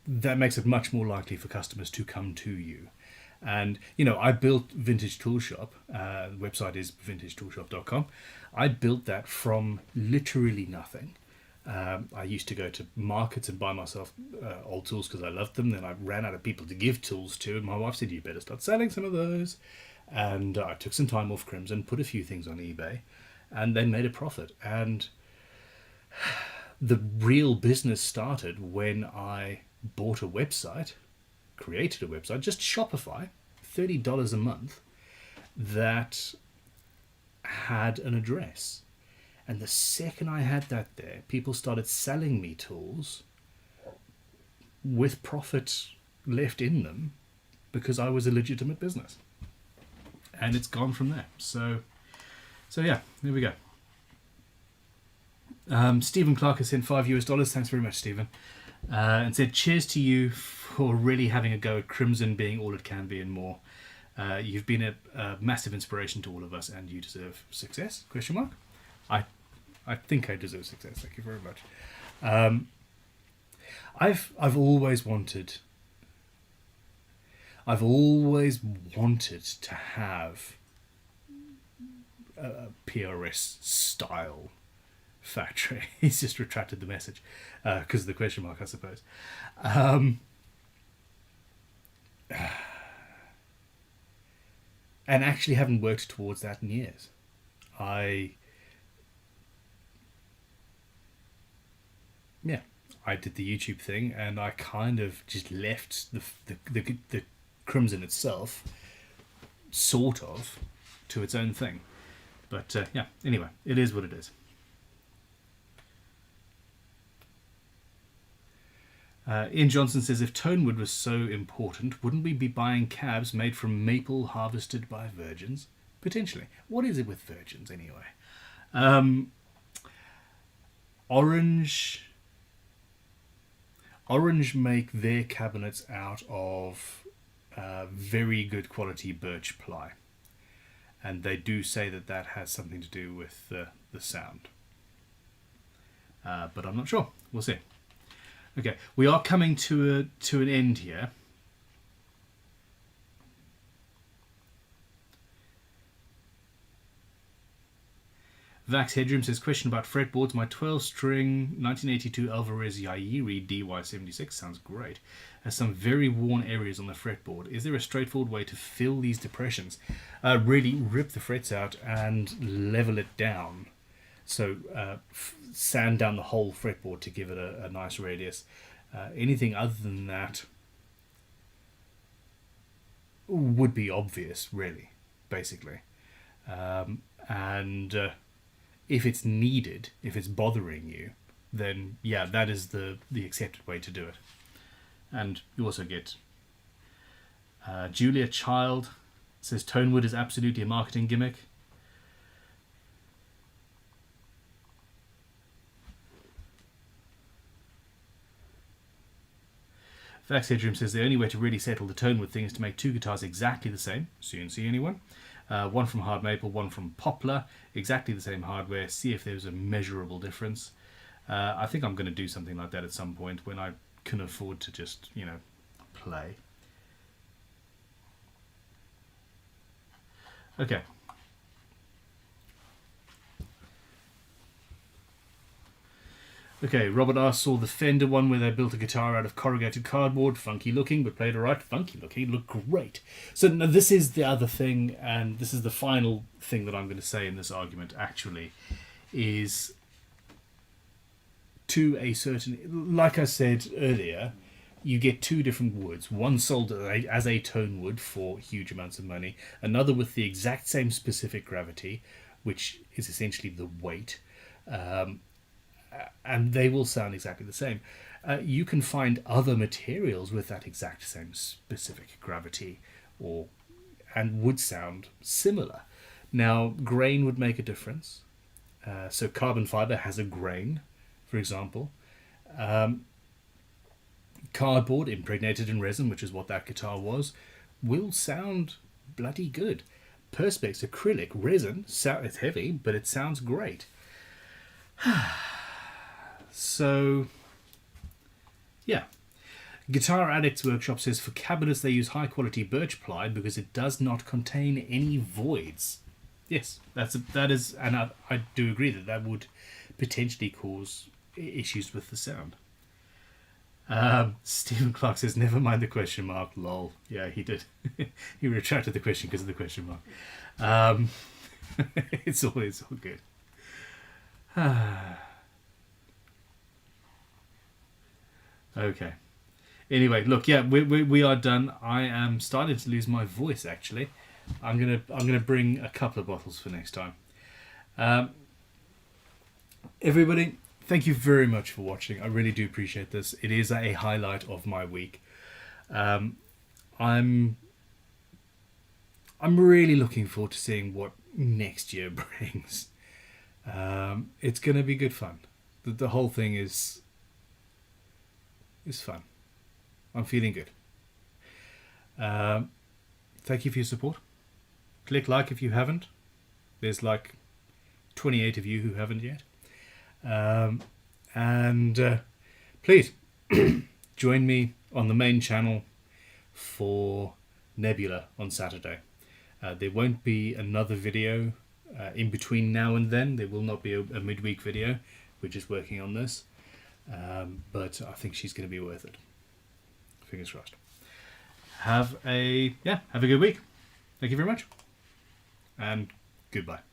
makes it much more likely for customers to come to you. And, I built Vintage Tool Shop. The website is vintagetoolshop.com. I built that from literally nothing. I used to go to markets and buy myself old tools because I loved them. Then I ran out of people to give tools to. And my wife said, you better start selling some of those. And I took some time off Crimson, put a few things on eBay, and then made a profit. And the real business started when I bought a website, created a website, just Shopify, $30 a month, that had an address. And the second I had that there, people started selling me tools with profit left in them because I was a legitimate business. And it's gone from there. So yeah, there we go. Stephen Clark has sent $5. Thanks very much, Stephen. And said, cheers to you for really having a go at Crimson being all it can be and more. You've been a massive inspiration to all of us, and you deserve success? ? I think I deserve success. Thank you very much. I've always wanted to have a PRS style factory. He's just retracted the message because of the question mark, I suppose. And actually haven't worked towards that in years. I did the YouTube thing, and I kind of just left the Crimson itself, sort of, to its own thing. But anyway, it is what it is. Ian Johnson says, if tonewood was so important, wouldn't we be buying cabs made from maple harvested by virgins? Potentially. What is it with virgins, anyway? Orange make their cabinets out of very good quality birch ply. And they do say that has something to do with the sound. But I'm not sure. We'll see. Okay, we are coming to an end here. Vax Headroom says, question about fretboards. My 12-string 1982 Alvarez Yairi DY76 sounds great. Has some very worn areas on the fretboard. Is there a straightforward way to fill these depressions? Really rip the frets out and level it down. So sand down the whole fretboard to give it a nice radius. Anything other than that would be obvious, really, basically. And if it's needed, if it's bothering you, then yeah, that is the accepted way to do it. And you also get Julia Child says tonewood is absolutely a marketing gimmick. Vax Headroom says the only way to really settle the tonewood thing is to make two guitars exactly the same. CNC anyone? One from hard maple, one from poplar. Exactly the same hardware. See if there's a measurable difference. I think I'm going to do something like that at some point when I can afford to just, play. Okay. Okay, Robert R. saw the Fender one where they built a guitar out of corrugated cardboard. Funky looking, but played alright. Funky looking, looked great. So now this is the other thing, and this is the final thing that I'm going to say in this argument, actually, is to a certain... Like I said earlier, you get two different woods. One sold as a tone wood for huge amounts of money. Another with the exact same specific gravity, which is essentially the weight. And they will sound exactly the same. You can find other materials with that exact same specific gravity and would sound similar. Now, grain would make a difference. So carbon fiber has a grain, for example. Cardboard impregnated in resin, which is what that guitar was, will sound bloody good. Perspex acrylic resin, it's heavy, but it sounds great. So, yeah. Guitar Addicts Workshop says for cabinets they use high quality birch ply because it does not contain any voids. Yes, that is, and I do agree that would potentially cause issues with the sound. Stephen Clark says, never mind the question mark, lol. Yeah, he did. He retracted the question because of the question mark. It's all good. Okay. Anyway, look, yeah, we are done. I am starting to lose my voice, actually. I'm gonna bring a couple of bottles for next time. Everybody, thank you very much for watching. I really do appreciate this. It is a highlight of my week. I'm really looking forward to seeing what next year brings. It's going to be good fun. The whole thing is fun. I'm feeling good. Thank you for your support. Click like if you haven't. There's like 28 of you who haven't yet. And please join me on the main channel for Nebula on Saturday. There won't be another video in between now and then. There will not be a midweek video. We're just working on this. But I think she's going to be worth it. Fingers crossed. Have a good week. Thank you very much. And goodbye.